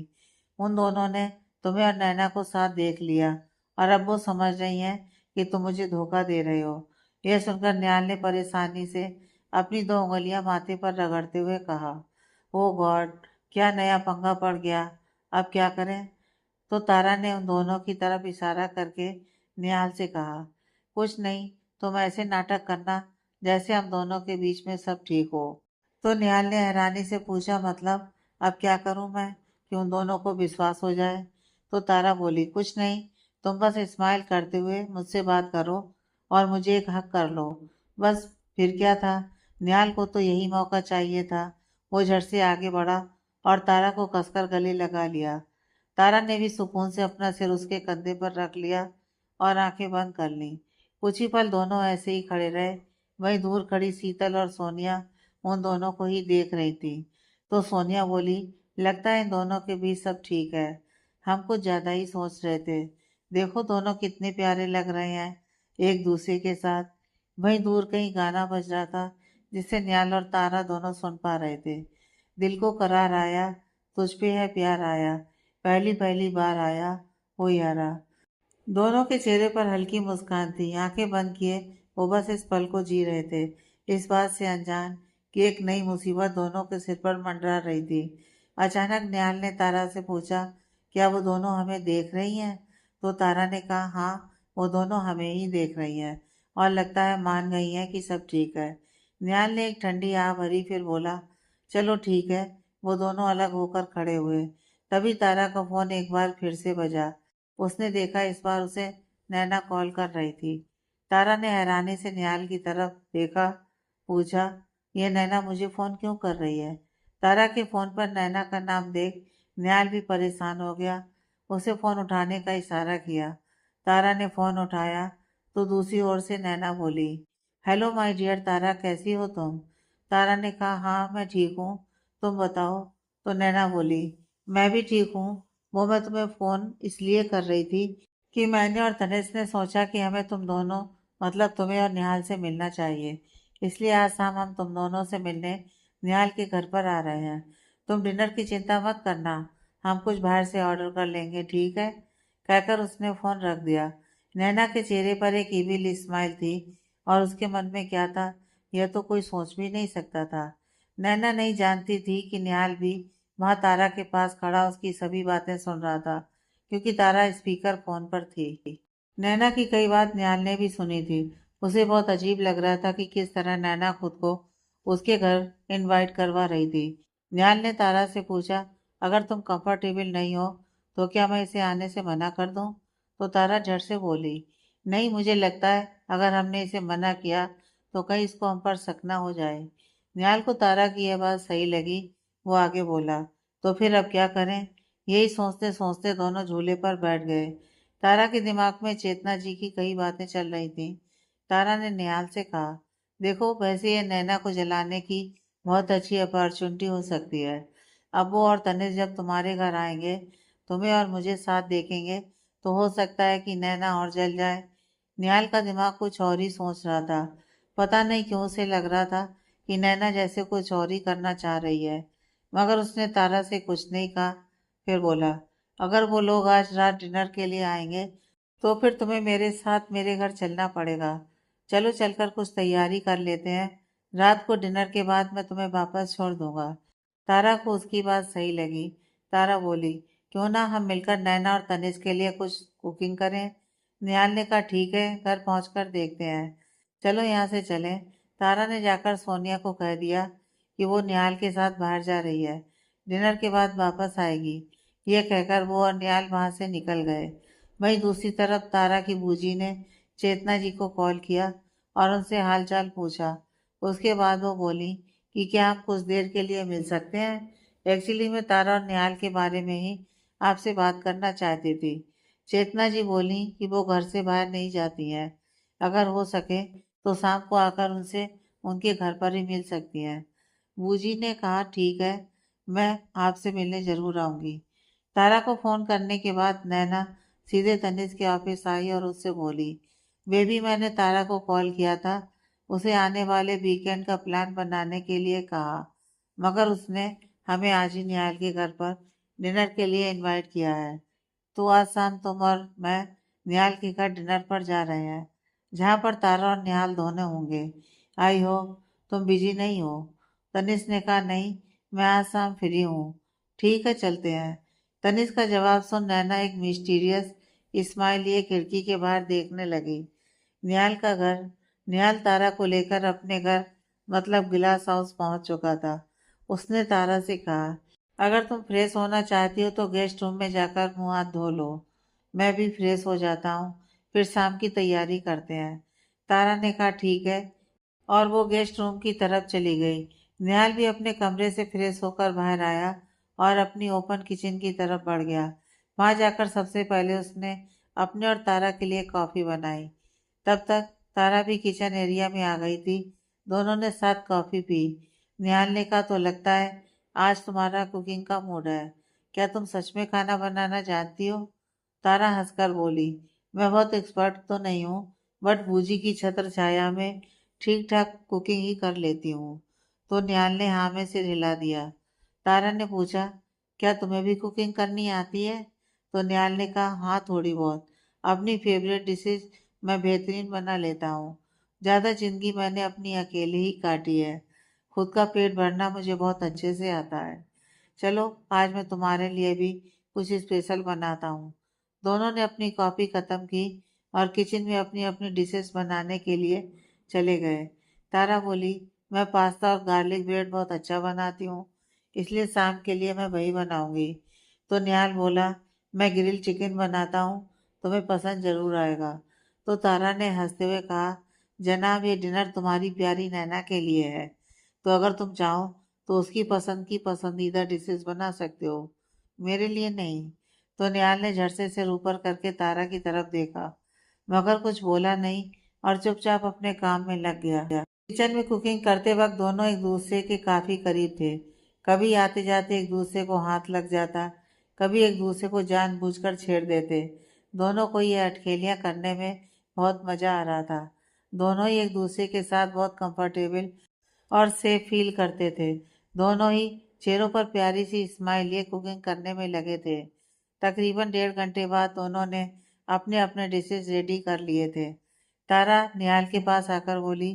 उन दोनों ने तुम्हें और नैना को साथ देख लिया, और अब वो समझ रही हैं कि तुम मुझे धोखा दे रहे हो। यह सुनकर निहाल ने परेशानी से अपनी दो उंगलियां माथे पर रगड़ते हुए कहा, ओ गॉड, क्या नया पंगा पड़ गया, अब क्या करें? तो तारा ने उन दोनों की तरफ इशारा करके निहाल से कहा, कुछ नहीं, तुम ऐसे नाटक करना जैसे हम दोनों के बीच में सब ठीक हो। तो निहाल ने हैरानी से पूछा, मतलब अब क्या करूं मैं कि उन दोनों को विश्वास हो जाए? तो तारा बोली, कुछ नहीं, तुम बस स्माइल करते हुए मुझसे बात करो और मुझे एक हक कर लो, बस। फिर क्या था, निहाल को तो यही मौका चाहिए था। वो झट से आगे बढ़ा और तारा को कसकर गले लगा लिया। तारा ने भी सुकून से अपना सिर उसके कंधे पर रख लिया और आंखें बंद कर लीं। कुछ ही पल दोनों ऐसे ही खड़े रहे। वहीं दूर खड़ी शीतल और सोनिया उन दोनों को ही देख रही थी। तो सोनिया बोली, लगता है इन दोनों के बीच सब ठीक है, हम कुछ ज्यादा ही सोच रहे थे। देखो दोनों कितने प्यारे लग रहे हैं एक दूसरे के साथ। वहीं दूर कहीं गाना बज रहा था जिसे निहाल और तारा दोनों सुन पा रहे थे। दिल को करार आया, तुझ पे है प्यार आया, पहली पहली बार आया, हो यारा। दोनों के चेहरे पर हल्की मुस्कान थी, आंखें बंद किए वो बस इस पल को जी रहे थे, इस बात से अनजान कि एक नई मुसीबत दोनों के सिर पर मंडरा रही थी। अचानक निहाल ने तारा से पूछा, क्या वो दोनों हमें देख रही हैं? तो तारा ने कहा, हाँ, वो दोनों हमें ही देख रही हैं, और लगता है मान गई हैं कि सब ठीक है। निहाल ने एक ठंडी आह भरी, फिर बोला, चलो ठीक है। वो दोनों अलग होकर खड़े हुए। तभी तारा का फोन एक बार फिर से बजा। उसने देखा इस बार उसे नैना कॉल कर रही थी। तारा ने हैरानी से निहाल की तरफ देखा, पूछा, ये नैना मुझे फोन क्यों कर रही है? तारा के फोन पर नैना का नाम देख निहाल भी परेशान हो गया। उसे फोन उठाने का इशारा किया। तारा ने फोन उठाया तो दूसरी ओर से नैना बोली, हेलो माय डियर तारा, कैसी हो तुम? तारा ने कहा, हाँ मैं ठीक हूँ, तुम बताओ। तो नैना बोली, मैं भी ठीक हूँ। वो मैं तुम्हें फ़ोन इसलिए कर रही थी कि मैंने और तनिष्क ने सोचा कि हमें तुम दोनों, मतलब तुम्हें और निहाल से मिलना चाहिए। इसलिए आज शाम हम तुम दोनों से मिलने निहाल के घर पर आ रहे हैं। तुम डिनर की चिंता मत करना, हम कुछ बाहर से ऑर्डर कर लेंगे, ठीक है? कहकर उसने फ़ोन रख दिया। नैना के चेहरे पर एक इविल स्माइल थी, और उसके मन में क्या था यह तो कोई सोच भी नहीं सकता था। नैना नहीं जानती थी कि निहाल भी वहां तारा के पास खड़ा उसकी सभी बातें सुन रहा था, क्योंकि तारा स्पीकर फोन पर थी। नैना की कई बात निहाल ने भी सुनी थी। उसे बहुत अजीब लग रहा था कि किस तरह नैना खुद को उसके घर इनवाइट करवा रही थी। निहाल ने तारा से पूछा, अगर तुम कंफर्टेबल नहीं हो तो क्या मैं इसे आने से मना कर दूं? तो तारा झट से बोली, नहीं, मुझे लगता है अगर हमने इसे मना किया तो कहीं इसको हम पर शक ना हो जाए। निहाल को तारा की यह बात सही लगी। वो आगे बोला, तो फिर अब क्या करें? यही सोचते सोचते दोनों झूले पर बैठ गए। तारा के दिमाग में चेतना जी की कई बातें चल रही थीं। तारा ने निहाल से कहा, देखो वैसे ये नैना को जलाने की बहुत अच्छी अपॉर्चुनिटी हो सकती है। अब वो और तनिष्क जब तुम्हारे घर आएंगे, तुम्हें और मुझे साथ देखेंगे, तो हो सकता है कि नैना और जल जाए। निहाल का दिमाग कुछ और ही सोच रहा था। पता नहीं क्यों उसे लग रहा था कि नैना जैसे कुछ और ही करना चाह रही है, मगर उसने तारा से कुछ नहीं कहा। फिर बोला, अगर वो लोग आज रात डिनर के लिए आएंगे तो फिर तुम्हें मेरे साथ मेरे घर चलना पड़ेगा। चलो चलकर कुछ तैयारी कर लेते हैं, रात को डिनर के बाद मैं तुम्हें वापस छोड़ दूंगा। तारा को उसकी बात सही लगी। तारा बोली, क्यों ना हम मिलकर नैना और तनिष्क के लिए कुछ कुकिंग करें। निहाल ने कहा, ठीक है, घर पहुंचकर देखते हैं। चलो यहाँ से चलें। तारा ने जाकर सोनिया को कह दिया कि वो निहाल के साथ बाहर जा रही है, डिनर के बाद वापस आएगी। यह कहकर वो और निहाल वहां से निकल गए। वहीं दूसरी तरफ तारा की बूजी ने चेतना जी को कॉल किया और उनसे हालचाल पूछा। उसके बाद वो बोली कि क्या आप कुछ देर के लिए मिल सकते हैं। एक्चुअली मैं तारा और निहाल के बारे में ही आपसे बात करना चाहती थी। चेतना जी बोली कि वो घर से बाहर नहीं जाती हैं। अगर हो सके तो शाम को आकर उनसे उनके घर पर ही मिल सकती हैं। बूजी ने कहा, ठीक है, मैं आपसे मिलने जरूर आऊंगी। तारा को फोन करने के बाद नैना सीधे तनिष्क के ऑफिस आई और उससे बोली, बेबी, मैंने तारा को कॉल किया था, उसे आने वाले वीकेंड का प्लान बनाने के लिए कहा, मगर उसने हमें आज ही निहाल के घर पर डिनर के लिए इनवाइट किया है। तो आज शाम तुम और मैं निहाल के घर डिनर पर जा रहे हैं, जहाँ पर तारा और निहाल दोनों होंगे। आई होप तुम बिजी नहीं हो। तनिष्क ने कहा, नहीं, मैं आज शाम फ्री हूँ। ठीक है, चलते हैं। तनिष्क का जवाब सुन नैना एक मिस्टीरियस स्माइल लिए खिड़की के बाहर देखने लगी। निहाल का घर। निहाल तारा को लेकर अपने घर मतलब गिलास हाउस पहुंच चुका था। उसने तारा से कहा, अगर तुम फ्रेश होना चाहती हो तो गेस्ट रूम में जाकर मुंह हाथ धो लो। मैं भी फ्रेश हो जाता हूँ, फिर शाम की तैयारी करते हैं। तारा ने कहा, ठीक है, और वो गेस्ट रूम की तरफ चली गई। निहाल भी अपने कमरे से फ्रेश होकर बाहर आया और अपनी ओपन किचन की तरफ बढ़ गया। वहां जाकर सबसे पहले उसने अपने और तारा के लिए कॉफी बनाई। तब तक तारा भी किचन एरिया में आ गई थी। दोनों ने साथ कॉफी पी। निहाल ने कहा, तो लगता है आज तुम्हारा कुकिंग का मूड है। क्या तुम सच में खाना बनाना जानती हो? तारा हंसकर बोली, मैं बहुत एक्सपर्ट तो नहीं हूँ, बट बूजी की छत्र छाया में ठीक ठाक कुकिंग ही कर लेती हूँ। तो निहाल ने हाँ में सिर हिला दिया। तारा ने पूछा, क्या तुम्हें भी कुकिंग करनी आती है? तो निहाल ने कहा, हाँ, थोड़ी बहुत। अपनी फेवरेट डिशेज मैं बेहतरीन बना लेता हूँ। ज़्यादा जिंदगी मैंने अपनी अकेले ही काटी है। खुद का पेट भरना मुझे बहुत अच्छे से आता है। चलो, आज मैं तुम्हारे लिए भी कुछ स्पेशल बनाता हूँ। दोनों ने अपनी कॉफी खत्म की और किचन में अपनी अपनी डिशेस बनाने के लिए चले गए। तारा बोली, मैं पास्ता और गार्लिक ब्रेड बहुत अच्छा बनाती हूँ, इसलिए शाम के लिए मैं वही बनाऊंगी। तो निहाल बोला, मैं ग्रिल चिकन बनाता हूँ, तुम्हें पसंद जरूर आएगा। तो तारा ने हंसते हुए कहा, जनाब, ये डिनर तुम्हारी प्यारी नैना के लिए है, तो अगर तुम चाहो तो उसकी पसंद की पसंदीदा डिशेस बना सकते हो, मेरे लिए नहीं। तो निहाल ने झट से सिर ऊपर करके तारा की तरफ देखा, मगर कुछ बोला नहीं और चुपचाप अपने काम में लग गया। किचन में कुकिंग करते वक्त दोनों एक दूसरे के काफी करीब थे। कभी आते जाते एक दूसरे को हाथ लग जाता, कभी एक दूसरे को जानबूझकर छेड़ देते। दोनों को ये अटखेलियां करने में बहुत मजा आ रहा था। दोनों ही एक दूसरे के साथ बहुत कंफर्टेबल और सेफ फील करते थे। दोनों ही चेहरों पर प्यारी सी स्माइल लिए कुकिंग करने में लगे थे। तकरीबन 1.5 घंटे बाद दोनों ने अपने अपने डिशेस रेडी कर लिए थे। तारा निहाल के पास आकर बोली,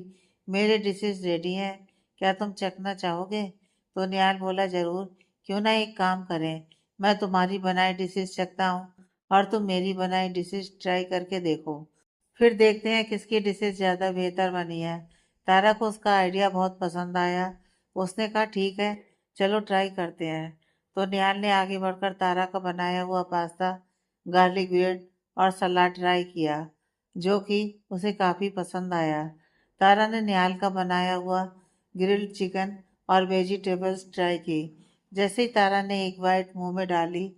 मेरे डिशेस रेडी हैं, क्या तुम चखना चाहोगे? तो निहाल बोला, जरूर, क्यों ना एक काम करें, मैं तुम्हारी बनाई डिशेस चखता हूँ और तुम मेरी बनाई डिशेस ट्राई करके देखो, फिर देखते हैं किसकी डिशेस ज़्यादा बेहतर बनी है। तारा को उसका आइडिया बहुत पसंद आया। उसने कहा, ठीक है, चलो ट्राई करते हैं। तो निहाल ने आगे बढ़कर तारा का बनाया हुआ पास्ता, गार्लिक ब्रेड और सलाद ट्राई किया, जो कि उसे काफ़ी पसंद आया। तारा ने निहाल का बनाया हुआ ग्रिल्ड चिकन और वेजिटेबल्स ट्राई की। जैसे ही तारा ने एक बाइट मुंह में डाली,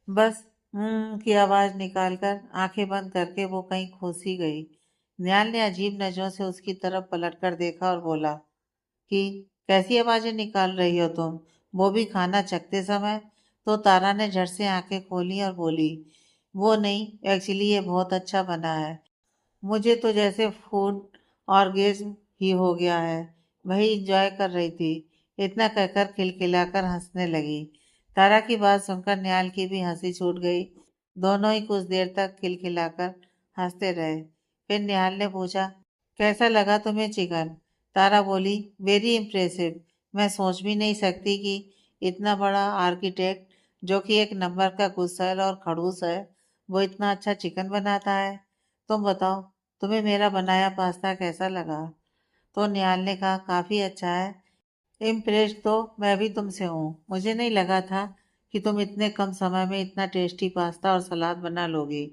बस की आवाज निकालकर आंखें बंद करके वो कहीं खो सी गई। निहाल ने अजीब नजरों से उसकी तरफ पलटकर देखा और बोला कि कैसी आवाजें निकाल रही हो तुम, वो भी खाना चखते समय? तो तारा ने झट से आंखें खोली और बोली, वो नहीं, एक्चुअली ये बहुत अच्छा बना है, मुझे तो जैसे फूड ऑर्गेज्म ही हो गया है। वही इंजॉय कर रही थी। इतना कहकर खिलखिलाकर हंसने लगी। तारा की बात सुनकर निहाल की भी हंसी छूट गई। दोनों ही कुछ देर तक खिलखिलाकर हंसते रहे। फिर निहाल ने पूछा, कैसा लगा तुम्हें चिकन? तारा बोली, वेरी इम्प्रेसिव। मैं सोच भी नहीं सकती कि इतना बड़ा आर्किटेक्ट, जो कि एक नंबर का गुस्सैल और खड़ूस है, वो इतना अच्छा चिकन बनाता है। तुम बताओ, तुम्हें मेरा बनाया पास्ता कैसा लगा? तो निहाल ने कहा, काफी अच्छा है। इम्प्रेस्ड तो मैं भी तुमसे हूँ। मुझे नहीं लगा था कि तुम इतने कम समय में इतना टेस्टी पास्ता और सलाद बना लोगी।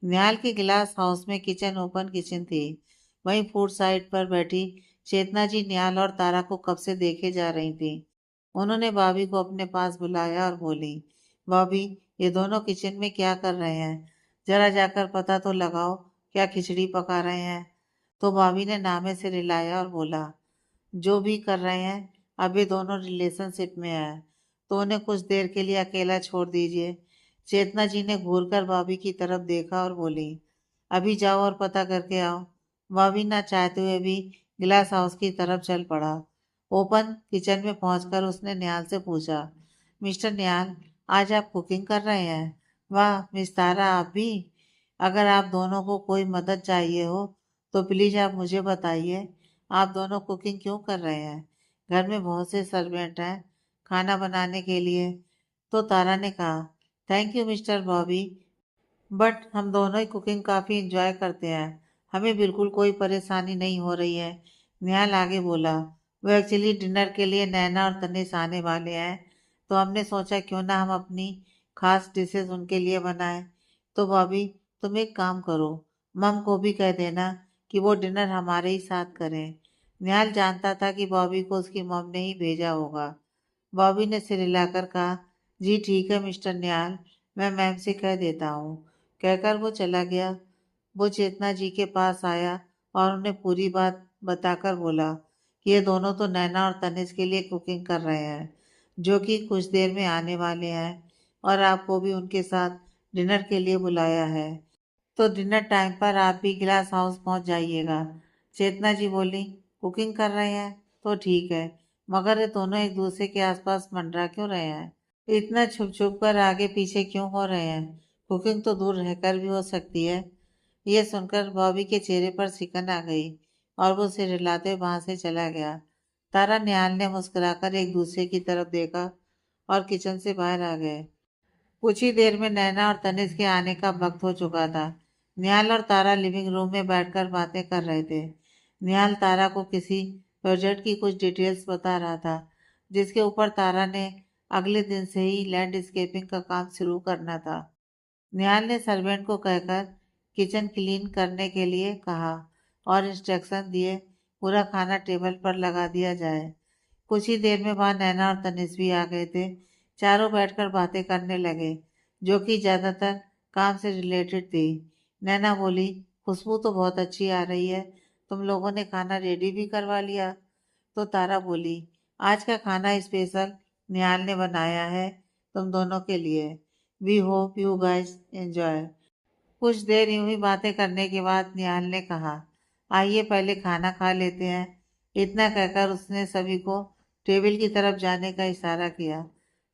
निहाल के गिलास हाउस में किचन ओपन किचन थी। वहीं फूड साइड पर बैठी चेतना जी निहाल और तारा को कब से देखे जा रही थी। उन्होंने भाभी को अपने पास बुलाया और बोली, भाभी, ये दोनों किचन में क्या कर रहे हैं? जरा जाकर पता तो लगाओ, क्या खिचड़ी पका रहे हैं? तो भाभी ने नामे से रिलाया और बोला, जो भी कर रहे हैं, अभी दोनों रिलेशनशिप में है, तो उन्हें कुछ देर के लिए अकेला छोड़ दीजिए। चेतना जी ने घूरकर भाभी की तरफ देखा और बोली, अभी जाओ और पता करके आओ। भाभी ना चाहते हुए भी गिलास हाउस की तरफ चल पड़ा। ओपन किचन में पहुंचकर उसने निहाल से पूछा, मिस्टर निहाल, आज आप कुकिंग कर रहे हैं? वाह मिस तारा, आप भी? अगर आप दोनों को कोई मदद चाहिए हो तो प्लीज आप मुझे बताइए। आप दोनों कुकिंग क्यों कर रहे हैं? घर में बहुत से सर्वेंट हैं खाना बनाने के लिए। तो तारा ने कहा, thank you mister Bobby, but हम दोनों ही कुकिंग काफ़ी इंजॉय करते हैं। हमें बिल्कुल कोई परेशानी नहीं हो रही है। निहाल आगे बोला, वो एक्चुअली डिनर के लिए नैना और तनिष आने वाले हैं, तो हमने सोचा क्यों ना हम अपनी खास डिशेस उनके लिए बनाएं। तो भाभी, तुम एक काम करो, मम को भी कह देना कि वो डिनर हमारे ही साथ करें। निहाल जानता था कि बॉबी को उसकी मम ने ही भेजा होगा। बॉबी ने सिर हिलाकर कहा, जी ठीक है मिस्टर निहाल, मैं मैम से कह देता हूँ। कहकर वो चला गया। वो चेतना जी के पास आया और उन्हें पूरी बात बताकर बोला कि ये दोनों तो नैना और तनिष के लिए कुकिंग कर रहे हैं, जो कि कुछ देर में आने वाले हैं, और आपको भी उनके साथ डिनर के लिए बुलाया है। तो डिनर टाइम पर आप भी ग्लास हाउस पहुंच जाइएगा। चेतना जी बोली, कुकिंग कर रहे हैं तो ठीक है, मगर ये दोनों एक दूसरे के आसपास मंडरा क्यों रहे हैं? इतना छुप छुप कर आगे पीछे क्यों हो रहे हैं? कुकिंग तो दूर रहकर भी हो सकती है। ये सुनकर बॉबी के चेहरे पर सिकन आ गई और वो सिर हिलाते हुए वहां से चला गया। तारा निहाल ने मुस्कुराकर एक दूसरे की तरफ देखा और किचन से बाहर आ गए। कुछ ही देर में नैना और तनिष के आने का वक्त हो चुका था। निहाल और तारा लिविंग रूम में बैठकर बातें कर रहे थे। निहाल तारा को किसी प्रोजेक्ट की कुछ डिटेल्स बता रहा था, जिसके ऊपर तारा ने अगले दिन से ही लैंडस्केपिंग का काम शुरू करना था। निहाल ने सर्वेंट को कहकर किचन क्लीन करने के लिए कहा और इंस्ट्रक्शन दिए, पूरा खाना टेबल पर लगा दिया जाए। कुछ ही देर में वहां नैना और तनिष भी आ गए थे। चारों बैठकर बातें करने लगे, जो कि ज्यादातर काम से रिलेटेड थी। नैना बोली, खुशबू तो बहुत अच्छी आ रही है, तुम लोगों ने खाना रेडी भी करवा लिया? तो तारा बोली, आज का खाना स्पेशल निहाल ने बनाया है तुम दोनों के लिए। We hope you guys enjoy. कुछ देर यूं ही बातें करने के बाद निहाल ने कहा, आइए पहले खाना खा लेते हैं। इतना कहकर उसने सभी को टेबल की तरफ जाने का इशारा किया।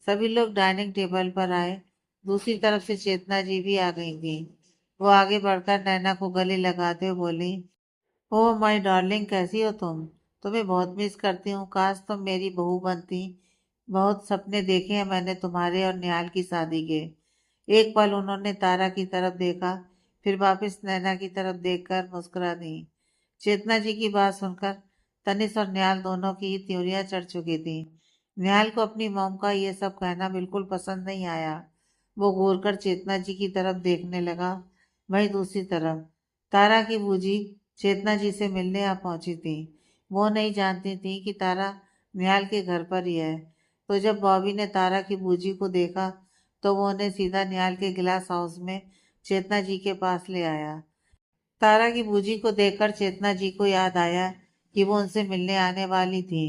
सभी लोग डाइनिंग टेबल पर आए। दूसरी तरफ से चेतना जी भी आ गई थी। वो आगे बढ़कर नैना को गले लगाते हुए बोली, ओह माय डार्लिंग, कैसी हो तुम? तुम्हें बहुत मिस करती हूँ, काश तुम मेरी बहू बनती। बहुत सपने देखे हैं मैंने तुम्हारे और निहाल की शादी के। एक पल उन्होंने तारा की तरफ देखा, फिर वापस नैना की तरफ देखकर मुस्कुरा दी। चेतना जी की बात सुनकर तनिष और निहाल दोनों की ही त्योरियां चढ़ चुकी थी। निहाल को अपनी मॉम का ये सब कहना बिल्कुल पसंद नहीं आया। वो घूरकर चेतना जी की तरफ देखने लगा। वहीं दूसरी तरफ तारा की बूजी चेतना जी से मिलने आ पहुंची थी। वो नहीं जानती थी कि तारा निहाल के घर पर ही है। तो जब बॉबी ने तारा की बूजी को देखा, तो वो उन्हें सीधा निहाल के गिलास हाउस में चेतना जी के पास ले आया। तारा की बूजी को देखकर चेतना जी को याद आया कि वो उनसे मिलने आने वाली थी।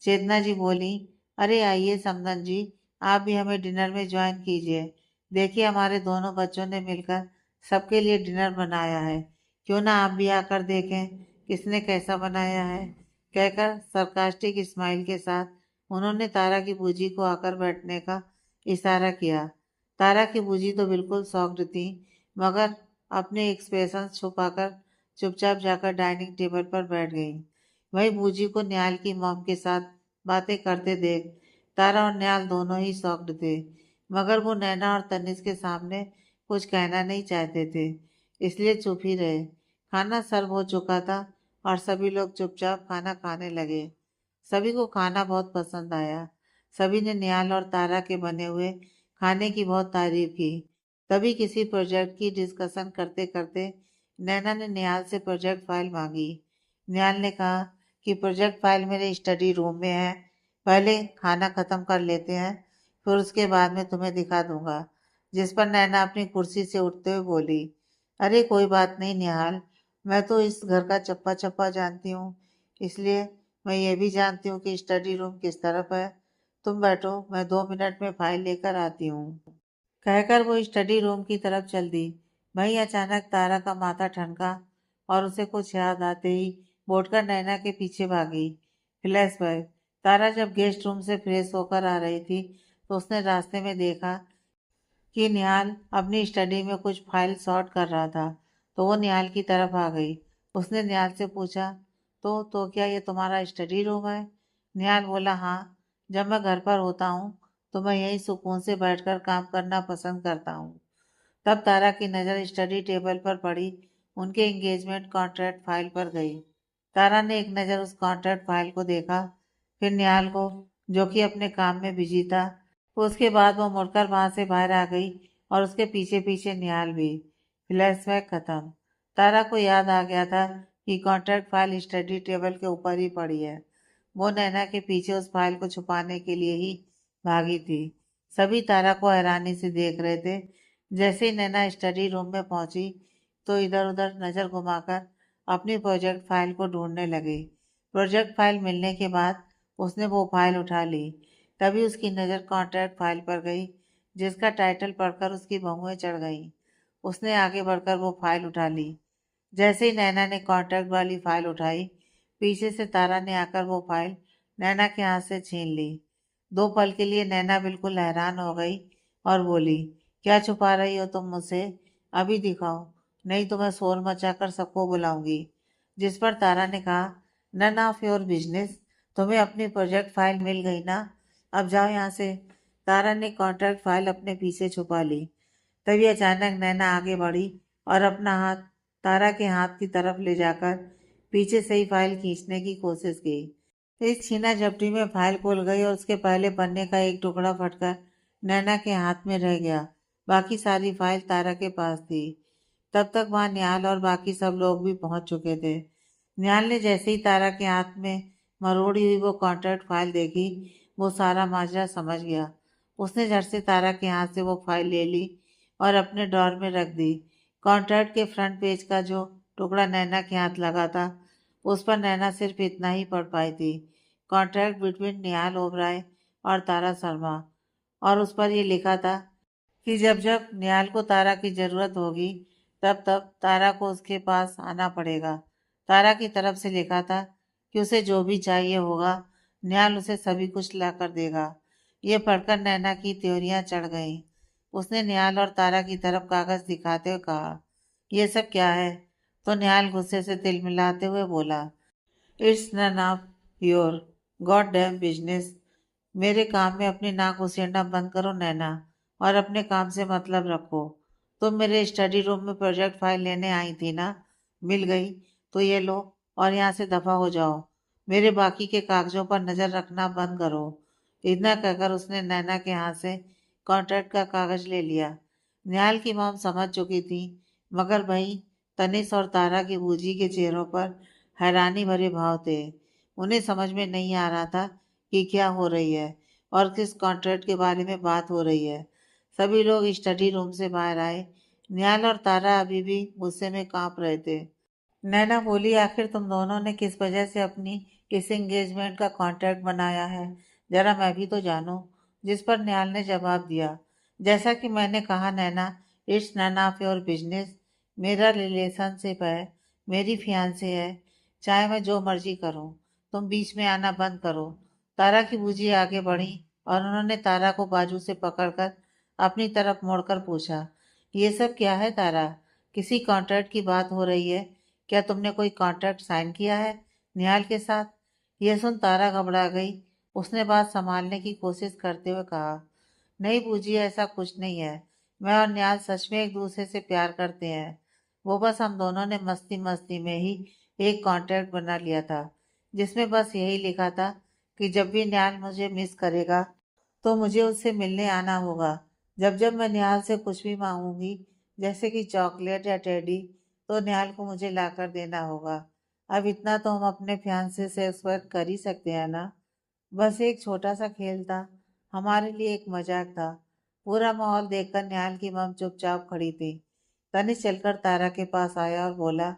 चेतना जी बोली, अरे आइए समदन जी, आप भी हमें डिनर में ज्वाइन कीजिए। देखिए हमारे दोनों बच्चों ने मिलकर सबके लिए डिनर बनाया है। क्यों ना आप भी आकर देखें किसने कैसा बनाया है? कहकर सरकास्टिक स्माइल के साथ उन्होंने तारा की बूजी को आकर बैठने का इशारा किया। तारा की बूजी तो बिल्कुल शॉक्ड थी, मगर अपने एक्सप्रेशन छुपाकर चुपचाप जाकर डाइनिंग टेबल पर बैठ गई। वही बूजी को निहाल की मॉम के साथ बातें करते देख तारा और निहाल दोनों ही शॉक्ड थे, मगर वो नैना और तनिष के सामने कुछ कहना नहीं चाहते थे, इसलिए चुप ही रहे। खाना सर्व हो चुका था और सभी लोग चुपचाप खाना खाने लगे। सभी को खाना बहुत पसंद आया। सभी ने निहाल और तारा के बने हुए खाने की बहुत तारीफ की। तभी किसी प्रोजेक्ट की डिस्कशन करते करते नैना ने निहाल से प्रोजेक्ट फाइल मांगी। निहाल ने कहा कि प्रोजेक्ट फाइल मेरे स्टडी रूम में है, पहले खाना खत्म कर लेते हैं, फिर उसके बाद में तुम्हें दिखा दूंगा। जिस पर नैना अपनी कुर्सी से उठते हुए बोली, अरे कोई बात नहीं निहाल, मैं तो इस घर का चप्पा चप्पा जानती हूँ, इसलिए मैं ये भी जानती हूँ कि स्टडी रूम किस तरफ है। तुम बैठो, मैं 2 मिनट में फाइल लेकर आती हूँ। कहकर वो स्टडी रूम की तरफ चल दी। वहीं अचानक तारा का माथा ठनका और उसे कुछ याद आते ही बोटकर नैना के पीछे भागी। फ्लैशबैक। तारा जब गेस्ट रूम से फ्रेश होकर आ रही थी तो उसने रास्ते में देखा कि निहाल अपनी स्टडी में कुछ फाइल सॉर्ट कर रहा था, तो वो निहाल की तरफ आ गई। उसने निहाल से पूछा, तो क्या ये तुम्हारा स्टडी रूम है? निहाल बोला, हाँ, जब मैं घर पर होता हूँ तो मैं यहीं सुकून से बैठकर काम करना पसंद करता हूँ। तब तारा की नज़र स्टडी टेबल पर पड़ी उनके एंगेजमेंट कॉन्ट्रैक्ट फाइल पर गई। तारा ने एक नज़र उस कॉन्ट्रैक्ट फाइल को देखा, फिर निहाल को, जो कि अपने काम में बिजी था। उसके बाद वो मुड़कर वहां से बाहर आ गई और उसके पीछे पीछे निहाल भी। फ्लैशबैक खत्म। तारा को याद आ गया था कि कॉन्ट्रैक्ट फाइल स्टडी टेबल के ऊपर ही पड़ी है। वो नैना के पीछे उस फाइल को छुपाने के लिए ही भागी थी। सभी तारा को हैरानी से देख रहे थे। जैसे ही नैना स्टडी रूम में पहुंची तो इधर उधर नजर घुमाकर अपनी प्रोजेक्ट फाइल को ढूंढने लगी। प्रोजेक्ट फाइल मिलने के बाद उसने वो फाइल उठा ली। तभी उसकी नज़र कॉन्ट्रैक्ट फाइल पर गई, जिसका टाइटल पढ़कर उसकी भौंहें चढ़ गईं। उसने आगे बढ़कर वो फाइल उठा ली। जैसे ही नैना ने कॉन्ट्रैक्ट वाली फाइल उठाई, पीछे से तारा ने आकर वो फाइल नैना के हाथ से छीन ली। 2 पल के लिए नैना बिल्कुल हैरान हो गई और बोली, क्या छुपा रही हो तुम मुझसे? अभी दिखाओ, नहीं तो मैं शोर मचाकर सबको बुलाऊंगी। जिस पर तारा ने कहा, नन ऑफ योर बिजनेस, तुम्हें अपनी प्रोजेक्ट फाइल मिल गई ना, अब जाओ यहाँ से। तारा ने कॉन्ट्रैक्ट फाइल अपने पीछे छुपा ली। तभी अचानक नैना आगे बढ़ी और अपना हाथ तारा के हाथ की तरफ ले जाकर पीछे से ही फाइल खींचने की कोशिश की। इस छीना झपटी में फाइल खुल गई और उसके पहले पन्ने का एक टुकड़ा फटकर नैना के हाथ में रह गया। बाकी सारी फाइल तारा के पास थी। तब तक वहां निहाल और बाकी सब लोग भी पहुंच चुके थे। निहाल ने जैसे ही तारा के हाथ में मरोड़ी हुई वो कॉन्ट्रैक्ट फाइल देखी, वो सारा माजरा समझ गया। उसने झट से तारा के हाथ से वो फाइल ले ली और अपने ड्रॉर में रख दी। कॉन्ट्रैक्ट के फ्रंट पेज का जो टुकड़ा नैना के हाथ लगा था, उस पर नैना सिर्फ इतना ही पढ़ पाई थी, कॉन्ट्रैक्ट बिटवीन निहाल ओबराय और तारा शर्मा। और उस पर ये लिखा था कि जब जब निहाल को तारा की जरूरत होगी, तब तब तारा को उसके पास आना पड़ेगा। तारा की तरफ से लिखा था कि उसे जो भी चाहिए होगा, निहाल उसे सभी कुछ ला कर देगा। ये पढ़कर नैना की त्योरियां चढ़ गईं। उसने निहाल और तारा की तरफ कागज दिखाते हुए कहा, ये सब क्या है? तो निहाल गुस्से से तिलमिलाते हुए बोला, it's none of your goddamn business. मेरे काम में अपनी नाक उसेड़ना बंद करो नैना, और अपने काम से मतलब रखो। तुम मेरे स्टडी रूम में प्रोजेक्ट फाइल लेने आई थी ना, मिल गई तो ये लो और यहाँ से दफा हो जाओ। मेरे बाकी के कागजों पर नजर रखना बंद करो। इतना कहकर उसने नैना के हाथ से कॉन्ट्रैक्ट का कागज ले लिया। निहाल की मॉम समझ चुकी थी, मगर भाई तनिष और तारा की बूजी के चेहरों पर हैरानी भरे भाव थे। उन्हें समझ में नहीं आ रहा था कि क्या हो रही है और किस कॉन्ट्रैक्ट के बारे में बात हो रही है। सभी लोग स्टडी रूम से बाहर आए। निहाल और तारा अभी भी गुस्से में कांप रहे थे। नैना बोली, आखिर तुम दोनों ने किस वजह से अपनी इस एंगेजमेंट का कॉन्ट्रैक्ट बनाया है, जरा मैं भी तो जानूं। जिस पर निहाल ने जवाब दिया, जैसा कि मैंने कहा Naina, it's none of your business. मेरा रिलेशनशिप है, मेरी फियांसे है, चाहे मैं जो मर्जी करूं, तुम बीच में आना बंद करो। तारा की बूजी आगे बढ़ी और उन्होंने तारा को बाजू से पकड़कर अपनी तरफ मोड़कर पूछा, ये सब क्या है तारा? किसी कॉन्ट्रैक्ट की बात हो रही है? क्या तुमने कोई कॉन्ट्रैक्ट साइन किया है? निहाल के साथ। यह सुन तारा घबरा गई। उसने बात संभालने की कोशिश करते हुए कहा, नहीं बूजी, ऐसा कुछ नहीं है। मैं और निहाल सच में एक दूसरे से प्यार करते हैं। वो बस हम दोनों ने मस्ती मस्ती में ही एक कॉन्ट्रैक्ट बना लिया था, जिसमें बस यही लिखा था कि जब भी निहाल मुझे मिस करेगा तो मुझे उससे मिलने आना होगा। जब जब मैं निहाल से कुछ भी मांगूंगी, जैसे कि चॉकलेट या टेडी, तो निहाल को मुझे लाकर देना होगा। अब इतना तो हम अपने फियांसे से इस वक्त कर ही सकते हैं ना। बस एक छोटा सा खेल था, हमारे लिए एक मजाक था। पूरा माहौल देखकर निहाल की मम चुपचाप खड़ी थी। तनिष चलकर तारा के पास आया और बोला,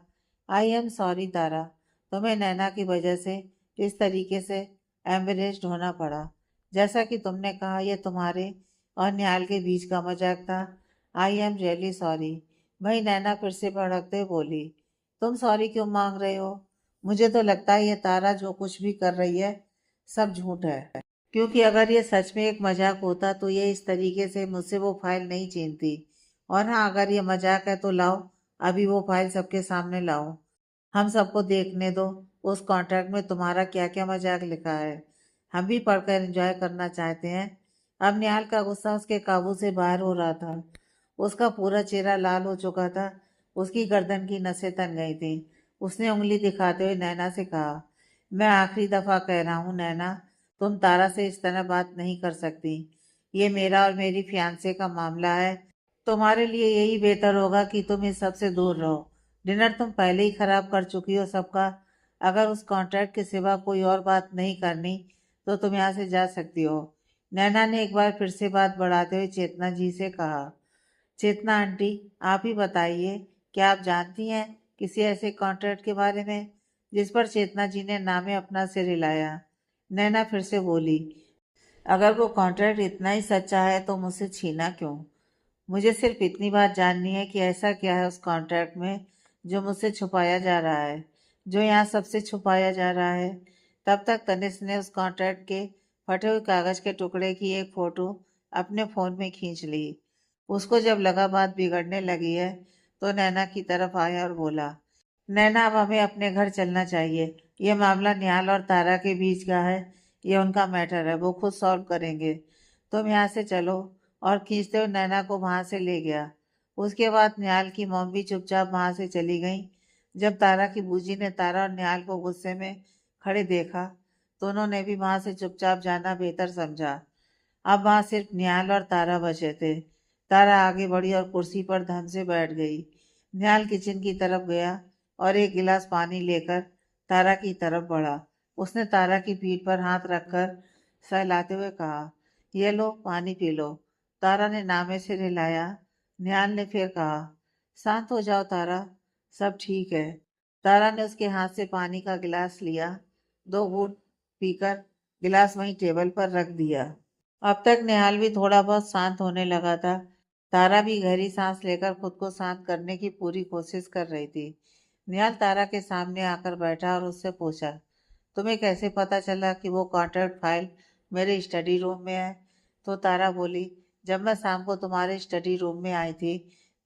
आई एम सॉरी तारा, तुम्हें नैना की वजह से इस तरीके से एम्बेरेस्ड होना पड़ा। जैसा कि तुमने कहा, यह तुम्हारे और निहाल के बीच का मजाक था। I am really sorry. वही नैना फिर से भड़कते हुए बोली, तुम सॉरी क्यों मांग रहे हो? मुझे तो लगता है ये तारा जो कुछ भी कर रही है सब झूठ है। क्योंकि अगर ये सच में एक मजाक होता तो ये इस तरीके से मुझसे वो फाइल नहीं छीनती। और हाँ, अगर ये मजाक है तो लाओ, अभी वो फाइल सबके सामने लाओ। हम सबको देखने दो उस कॉन्ट्रैक्ट में तुम्हारा क्या क्या मजाक लिखा है। हम भी पढ़कर एंजॉय करना चाहते हैं। अब निहाल का गुस्सा उसके काबू से बाहर हो रहा था। उसका पूरा चेहरा लाल हो चुका था। उसकी गर्दन की नसें तन गई थी। उसने उंगली दिखाते हुए नैना से कहा, मैं आखिरी दफा कह रहा हूँ नैना, तुम तारा से इस तरह बात नहीं कर सकती। ये मेरा और मेरी फियांसे का मामला है। तुम्हारे लिए यही बेहतर होगा कि तुम इस सब से दूर रहो। डिनर तुम पहले ही खराब कर चुकी हो सबका। अगर उस कॉन्ट्रैक्ट के सिवा कोई और बात नहीं करनी तो तुम यहाँ से जा सकती हो। नैना ने एक बार फिर से बात बढ़ाते हुए चेतना जी से कहा, चेतना आंटी, आप ही बताइए, क्या आप जानती हैं किसी ऐसे कॉन्ट्रैक्ट के बारे में? जिस पर चेतना जी ने नामे अपना सिर हिलाया। नैना फिर से बोली, अगर वो कॉन्ट्रैक्ट इतना ही सच्चा है तो मुझसे छीना क्यों? मुझे सिर्फ इतनी बात जाननी है कि ऐसा क्या है उस कॉन्ट्रैक्ट में जो मुझसे छुपाया जा रहा है, जो यहाँ सबसे छुपाया जा रहा है। तब तक तनिष्क ने उस कॉन्ट्रैक्ट के फटे हुए कागज के टुकड़े की एक फोटो अपने फोन में खींच ली। उसको जब लगा बात बिगड़ने लगी है तो नैना की तरफ आया और बोला, नैना, अब हमें अपने घर चलना चाहिए। ये मामला निहाल और तारा के बीच का है। ये उनका मैटर है, वो खुद सॉल्व करेंगे। तुम यहाँ से चलो। और खींचते हुए नैना को वहां से ले गया। उसके बाद निहाल की मॉम भी चुपचाप वहां से चली गई। जब तारा की बूजी ने तारा और निहाल को गुस्से में खड़े देखा तो उन्होंने भी वहां से चुपचाप जाना बेहतर समझा। अब वहां सिर्फ निहाल और तारा बचे थे। तारा आगे बढ़ी और कुर्सी पर धन से बैठ गई। निहाल किचन की तरफ गया और एक गिलास पानी लेकर तारा की तरफ बढ़ा। उसने तारा की पीठ पर हाथ रखकर सहलाते हुए कहा, ये लो पानी पी लो। तारा ने नामे से हिलाया। निहाल ने फिर कहा, शांत हो जाओ तारा, सब ठीक है। तारा ने उसके हाथ से पानी का गिलास लिया। 2 घूंट पीकर गिलास वहीं टेबल पर रख दिया। अब तक निहाल भी थोड़ा बहुत शांत होने लगा था। तारा भी गहरी सांस लेकर खुद को शांत करने की पूरी कोशिश कर रही थी। निहाल तारा के सामने आकर बैठा और उससे पूछा, तुम्हें कैसे पता चला कि वो कॉन्ट्रैक्ट फाइल मेरे स्टडी रूम में है? तो तारा बोली, जब मैं शाम को तुम्हारे स्टडी रूम में आई थी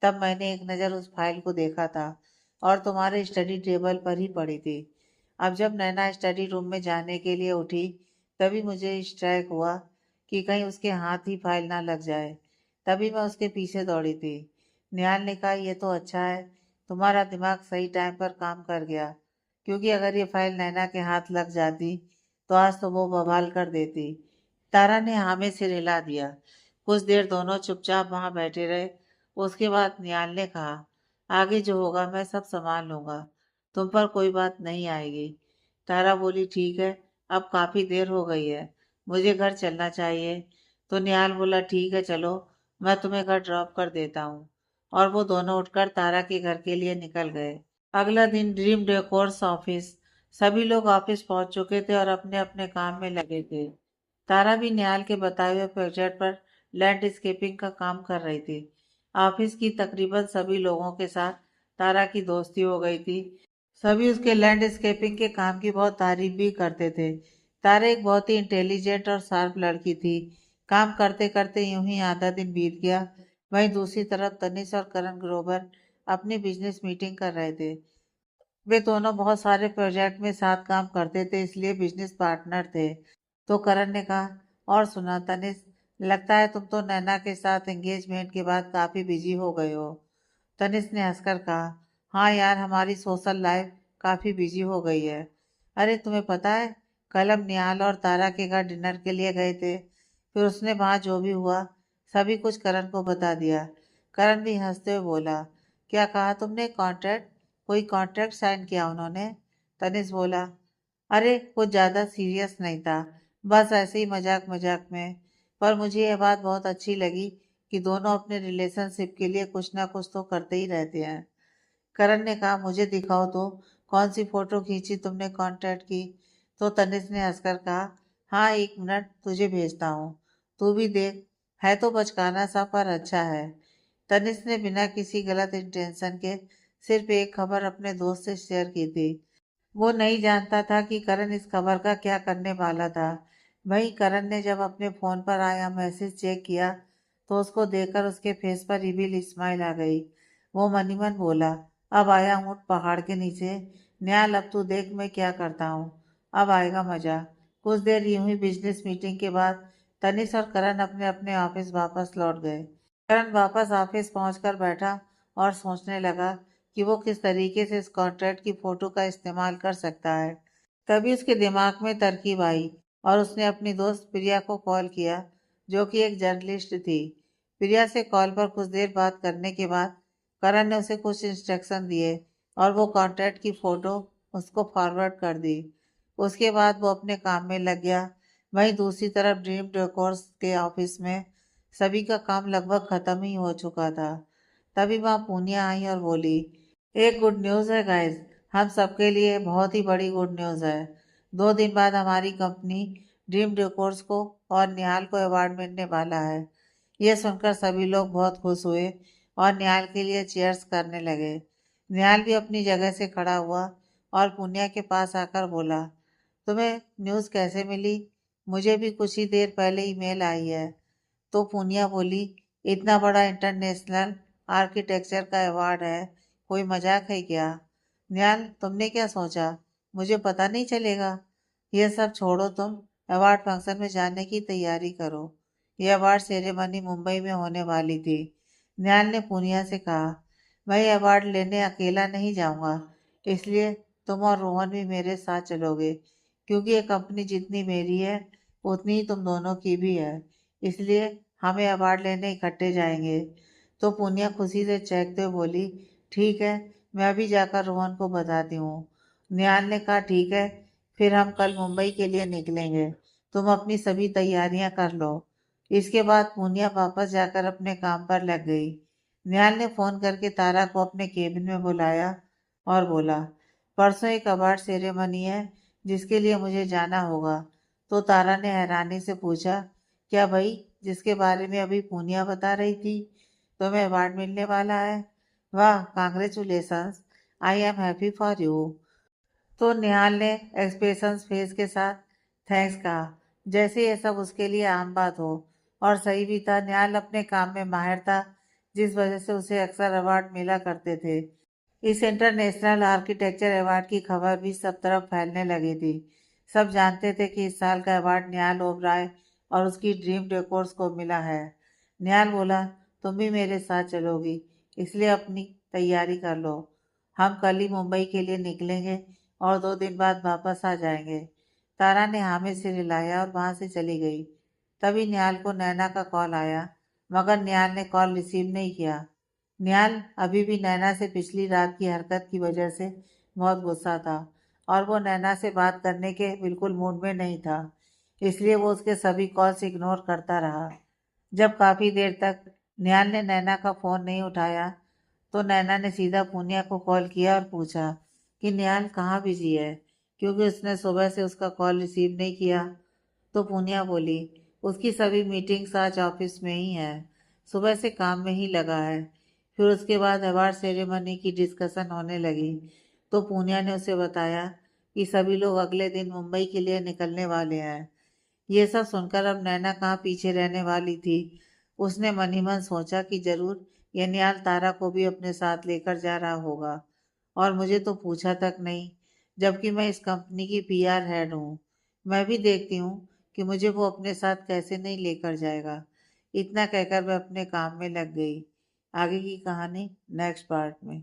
तब मैंने एक नज़र उस फाइल को देखा था और तुम्हारे स्टडी टेबल पर ही पड़ी थी। अब जब नैना स्टडी रूम में जाने के लिए उठी तभी मुझे स्ट्राइक हुआ कि कहीं उसके हाथ ही फाइल ना लग जाए। तभी मैं उसके पीछे दौड़ी थी। निहाल ने कहा, ये तो अच्छा है, तुम्हारा दिमाग सही टाइम पर काम कर गया। क्योंकि अगर ये फाइल नैना के हाथ लग जाती तो आज तो वो बवाल कर देती। तारा ने हाँ में सिर हिला दिया। कुछ देर दोनों चुपचाप वहां बैठे रहे। उसके बाद निहाल ने कहा, आगे जो होगा मैं सब संभाल लूंगा, तुम पर कोई बात नहीं आएगी। तारा बोली, ठीक है, अब काफी देर हो गई है, मुझे घर चलना चाहिए। तो निहाल बोला, ठीक है चलो, मैं तुम्हें घर ड्रॉप कर देता हूँ। और वो दोनों उठकर तारा के घर के लिए निकल गए। अगला दिन ड्रीम डेकोर्स ऑफिस। सभी लोग ऑफिस पहुंच चुके थे और अपने अपने काम में लगे थे। तारा भी निहाल के बताए हुए प्रोजेक्ट पर लैंडस्केपिंग का काम कर रही थी। ऑफिस की तकरीबन सभी लोगों के साथ तारा की दोस्ती हो गई थी। सभी उसके लैंडस्केपिंग के काम की बहुत तारीफ भी करते थे। तारा एक बहुत ही इंटेलिजेंट और शार्प लड़की थी। काम करते करते यूं ही आधा दिन बीत गया। वहीं दूसरी तरफ तनिष और करण ग्रोवर अपनी बिजनेस मीटिंग कर रहे थे। वे दोनों बहुत सारे प्रोजेक्ट में साथ काम करते थे, इसलिए बिजनेस पार्टनर थे। तो करण ने कहा, और सुना तनिष, लगता है तुम तो नैना के साथ एंगेजमेंट के बाद काफी बिजी हो गए हो। तनिष ने हंसकर कहा, हाँ यार, हमारी सोशल लाइफ काफी बिजी हो गई है। अरे तुम्हें पता है, कल हम निहाल और तारा के घर डिनर के लिए गए थे। फिर उसने वहां जो भी हुआ सभी कुछ करण को बता दिया। करण भी हंसते हुए बोला, क्या कहा तुमने? कॉन्ट्रैक्ट? कोई कॉन्ट्रैक्ट साइन किया उन्होंने? तनिष बोला, अरे कुछ ज्यादा सीरियस नहीं था, बस ऐसे ही मजाक मजाक में। पर मुझे यह बात बहुत अच्छी लगी कि दोनों अपने रिलेशनशिप के लिए कुछ ना कुछ तो करते ही रहते हैं। करण ने कहा, मुझे दिखाओ तो, कौन सी फोटो खींची तुमने कॉन्ट्रैक्ट की? तो तनिष ने हंसकर कहा, हाँ, एक मिनट, तुझे भेजता हूँ, तू भी देख। है तो बचकाना सा पर अच्छा है। तनिष ने बिना किसी गलत इंटेंशन के सिर्फ एक खबर अपने दोस्त से शेयर की थी। वो नहीं जानता था कि करण इस खबर का क्या करने वाला था। वहीं करण ने जब अपने फोन पर आया मैसेज चेक किया तो उसको देखकर उसके फेस पर रिवील स्माइल आ गई। वो मन ही मन बोला, अब आया ऊँट पहाड़ के नीचे। न्याल, अब तू देख मैं क्या करता हूँ, अब आएगा मजा। कुछ देर यूं ही बिजनेस मीटिंग के बाद तनिष और करण अपने अपने ऑफिस वापस लौट गए। करण वापस ऑफिस पहुंचकर बैठा और सोचने लगा कि वो किस तरीके से इस कॉन्ट्रैक्ट की फोटो का इस्तेमाल कर सकता है। तभी उसके दिमाग में तरकीब आई और उसने अपनी दोस्त प्रिया को कॉल किया, जो कि एक जर्नलिस्ट थी। प्रिया से कॉल पर कुछ देर बात करने के बाद करण ने उसे कुछ इंस्ट्रक्शन दिए और वो कॉन्ट्रैक्ट की फोटो उसको फॉरवर्ड कर दी। उसके बाद वो अपने काम में लग गया। वहीं दूसरी तरफ ड्रीम डेकोर्स के ऑफिस में सभी का काम लगभग खत्म ही हो चुका था। तभी वहाँ पूनिया आई और बोली, एक गुड न्यूज़ है गाइस, हम सबके लिए बहुत ही बड़ी गुड न्यूज़ है। 2 दिन बाद हमारी कंपनी ड्रीम डेकोर्स को और निहाल को अवार्ड मिलने वाला है। यह सुनकर सभी लोग बहुत खुश हुए और निहाल के लिए चीयर्स करने लगे। निहाल भी अपनी जगह से खड़ा हुआ और पुनिया के पास आकर बोला, तुम्हें न्यूज़ कैसे मिली? मुझे भी कुछ ही देर पहले ईमेल आई है। तो पूनिया बोली, इतना बड़ा इंटरनेशनल आर्किटेक्चर का अवार्ड है, कोई मजाक है क्या? निहाल, तुमने क्या सोचा, मुझे पता नहीं चलेगा? यह सब छोड़ो, तुम अवार्ड फंक्शन में जाने की तैयारी करो। यह अवार्ड सेरेमनी मुंबई में होने वाली थी। निहाल ने पूनिया से कहा, मैं ये अवार्ड लेने अकेला नहीं जाऊंगा, इसलिए तुम और रोहन भी मेरे साथ चलोगे, क्योंकि ये कंपनी जितनी मेरी है उतनी ही तुम दोनों की भी है, इसलिए हमें अवार्ड लेने इकट्ठे जाएंगे। तो पूनिया खुशी से चहकते हुए बोली, ठीक है, मैं अभी जाकर रोहन को बताती हूँ। निहाल ने कहा, ठीक है, फिर हम कल मुंबई के लिए निकलेंगे, तुम अपनी सभी तैयारियां कर लो। इसके बाद पूनिया वापस जाकर अपने काम पर लग गई। निहाल ने फोन करके तारा को अपने केबिन में बुलाया और बोला, परसों एक अवार्ड सेरेमनी है जिसके लिए मुझे जाना होगा। तो तारा ने हैरानी से पूछा, क्या भाई, जिसके बारे में अभी पूनिया बता रही थी, तुम्हें अवार्ड मिलने वाला है? वाह, congratulations, I am happy for you. तो निहाल ने एक्सप्रेशन फेस के साथ थैंक्स कहा, जैसे ये सब उसके लिए आम बात हो। और सही भी था, निहाल अपने काम में माहिर था, जिस वजह से उसे अक्सर अवार्ड मिला करते थे। इस इंटरनेशनल आर्किटेक्चर अवार्ड की खबर भी सब तरफ फैलने लगी थी। सब जानते थे कि इस साल का अवार्ड निहाल ओबराय और उसकी ड्रीम डेकोर्स को मिला है। निहाल बोला, तुम भी मेरे साथ चलोगी, इसलिए अपनी तैयारी कर लो। हम कल ही मुंबई के लिए निकलेंगे और 2 दिन बाद वापस आ जाएंगे। तारा ने हामी से हिलाया और वहां से चली गई। तभी निहाल को नैना का कॉल आया, मगर निहाल ने कॉल रिसीव नहीं किया। निहाल अभी भी नैना से पिछली रात की हरकत की वजह से बहुत गुस्सा था और वो नैना से बात करने के बिल्कुल मूड में नहीं था, इसलिए वो उसके सभी कॉल्स इग्नोर करता रहा। जब काफी देर तक निहाल ने नैना का फोन नहीं उठाया तो नैना ने सीधा पूनिया को कॉल किया और पूछा कि निहाल कहाँ बिजी है, क्योंकि उसने सुबह से उसका कॉल रिसीव नहीं किया। तो पूनिया बोली, उसकी सभी मीटिंग्स आज ऑफिस में ही है, सुबह से काम में ही लगा है। फिर उसके बाद अवार्ड सेरेमनी की डिस्कशन होने लगी तो पूनिया ने उसे बताया कि सभी लोग अगले दिन मुंबई के लिए निकलने वाले हैं। ये सब सुनकर अब नैना कहाँ पीछे रहने वाली थी। उसने मन ही मन सोचा कि जरूर ये निहाल तारा को भी अपने साथ लेकर जा रहा होगा और मुझे तो पूछा तक नहीं, जबकि मैं इस कंपनी की पीआर हेड हूँ। मैं भी देखती हूँ कि मुझे वो अपने साथ कैसे नहीं लेकर जाएगा। इतना कहकर मैं अपने काम में लग गई। आगे की कहानी नेक्स्ट पार्ट में।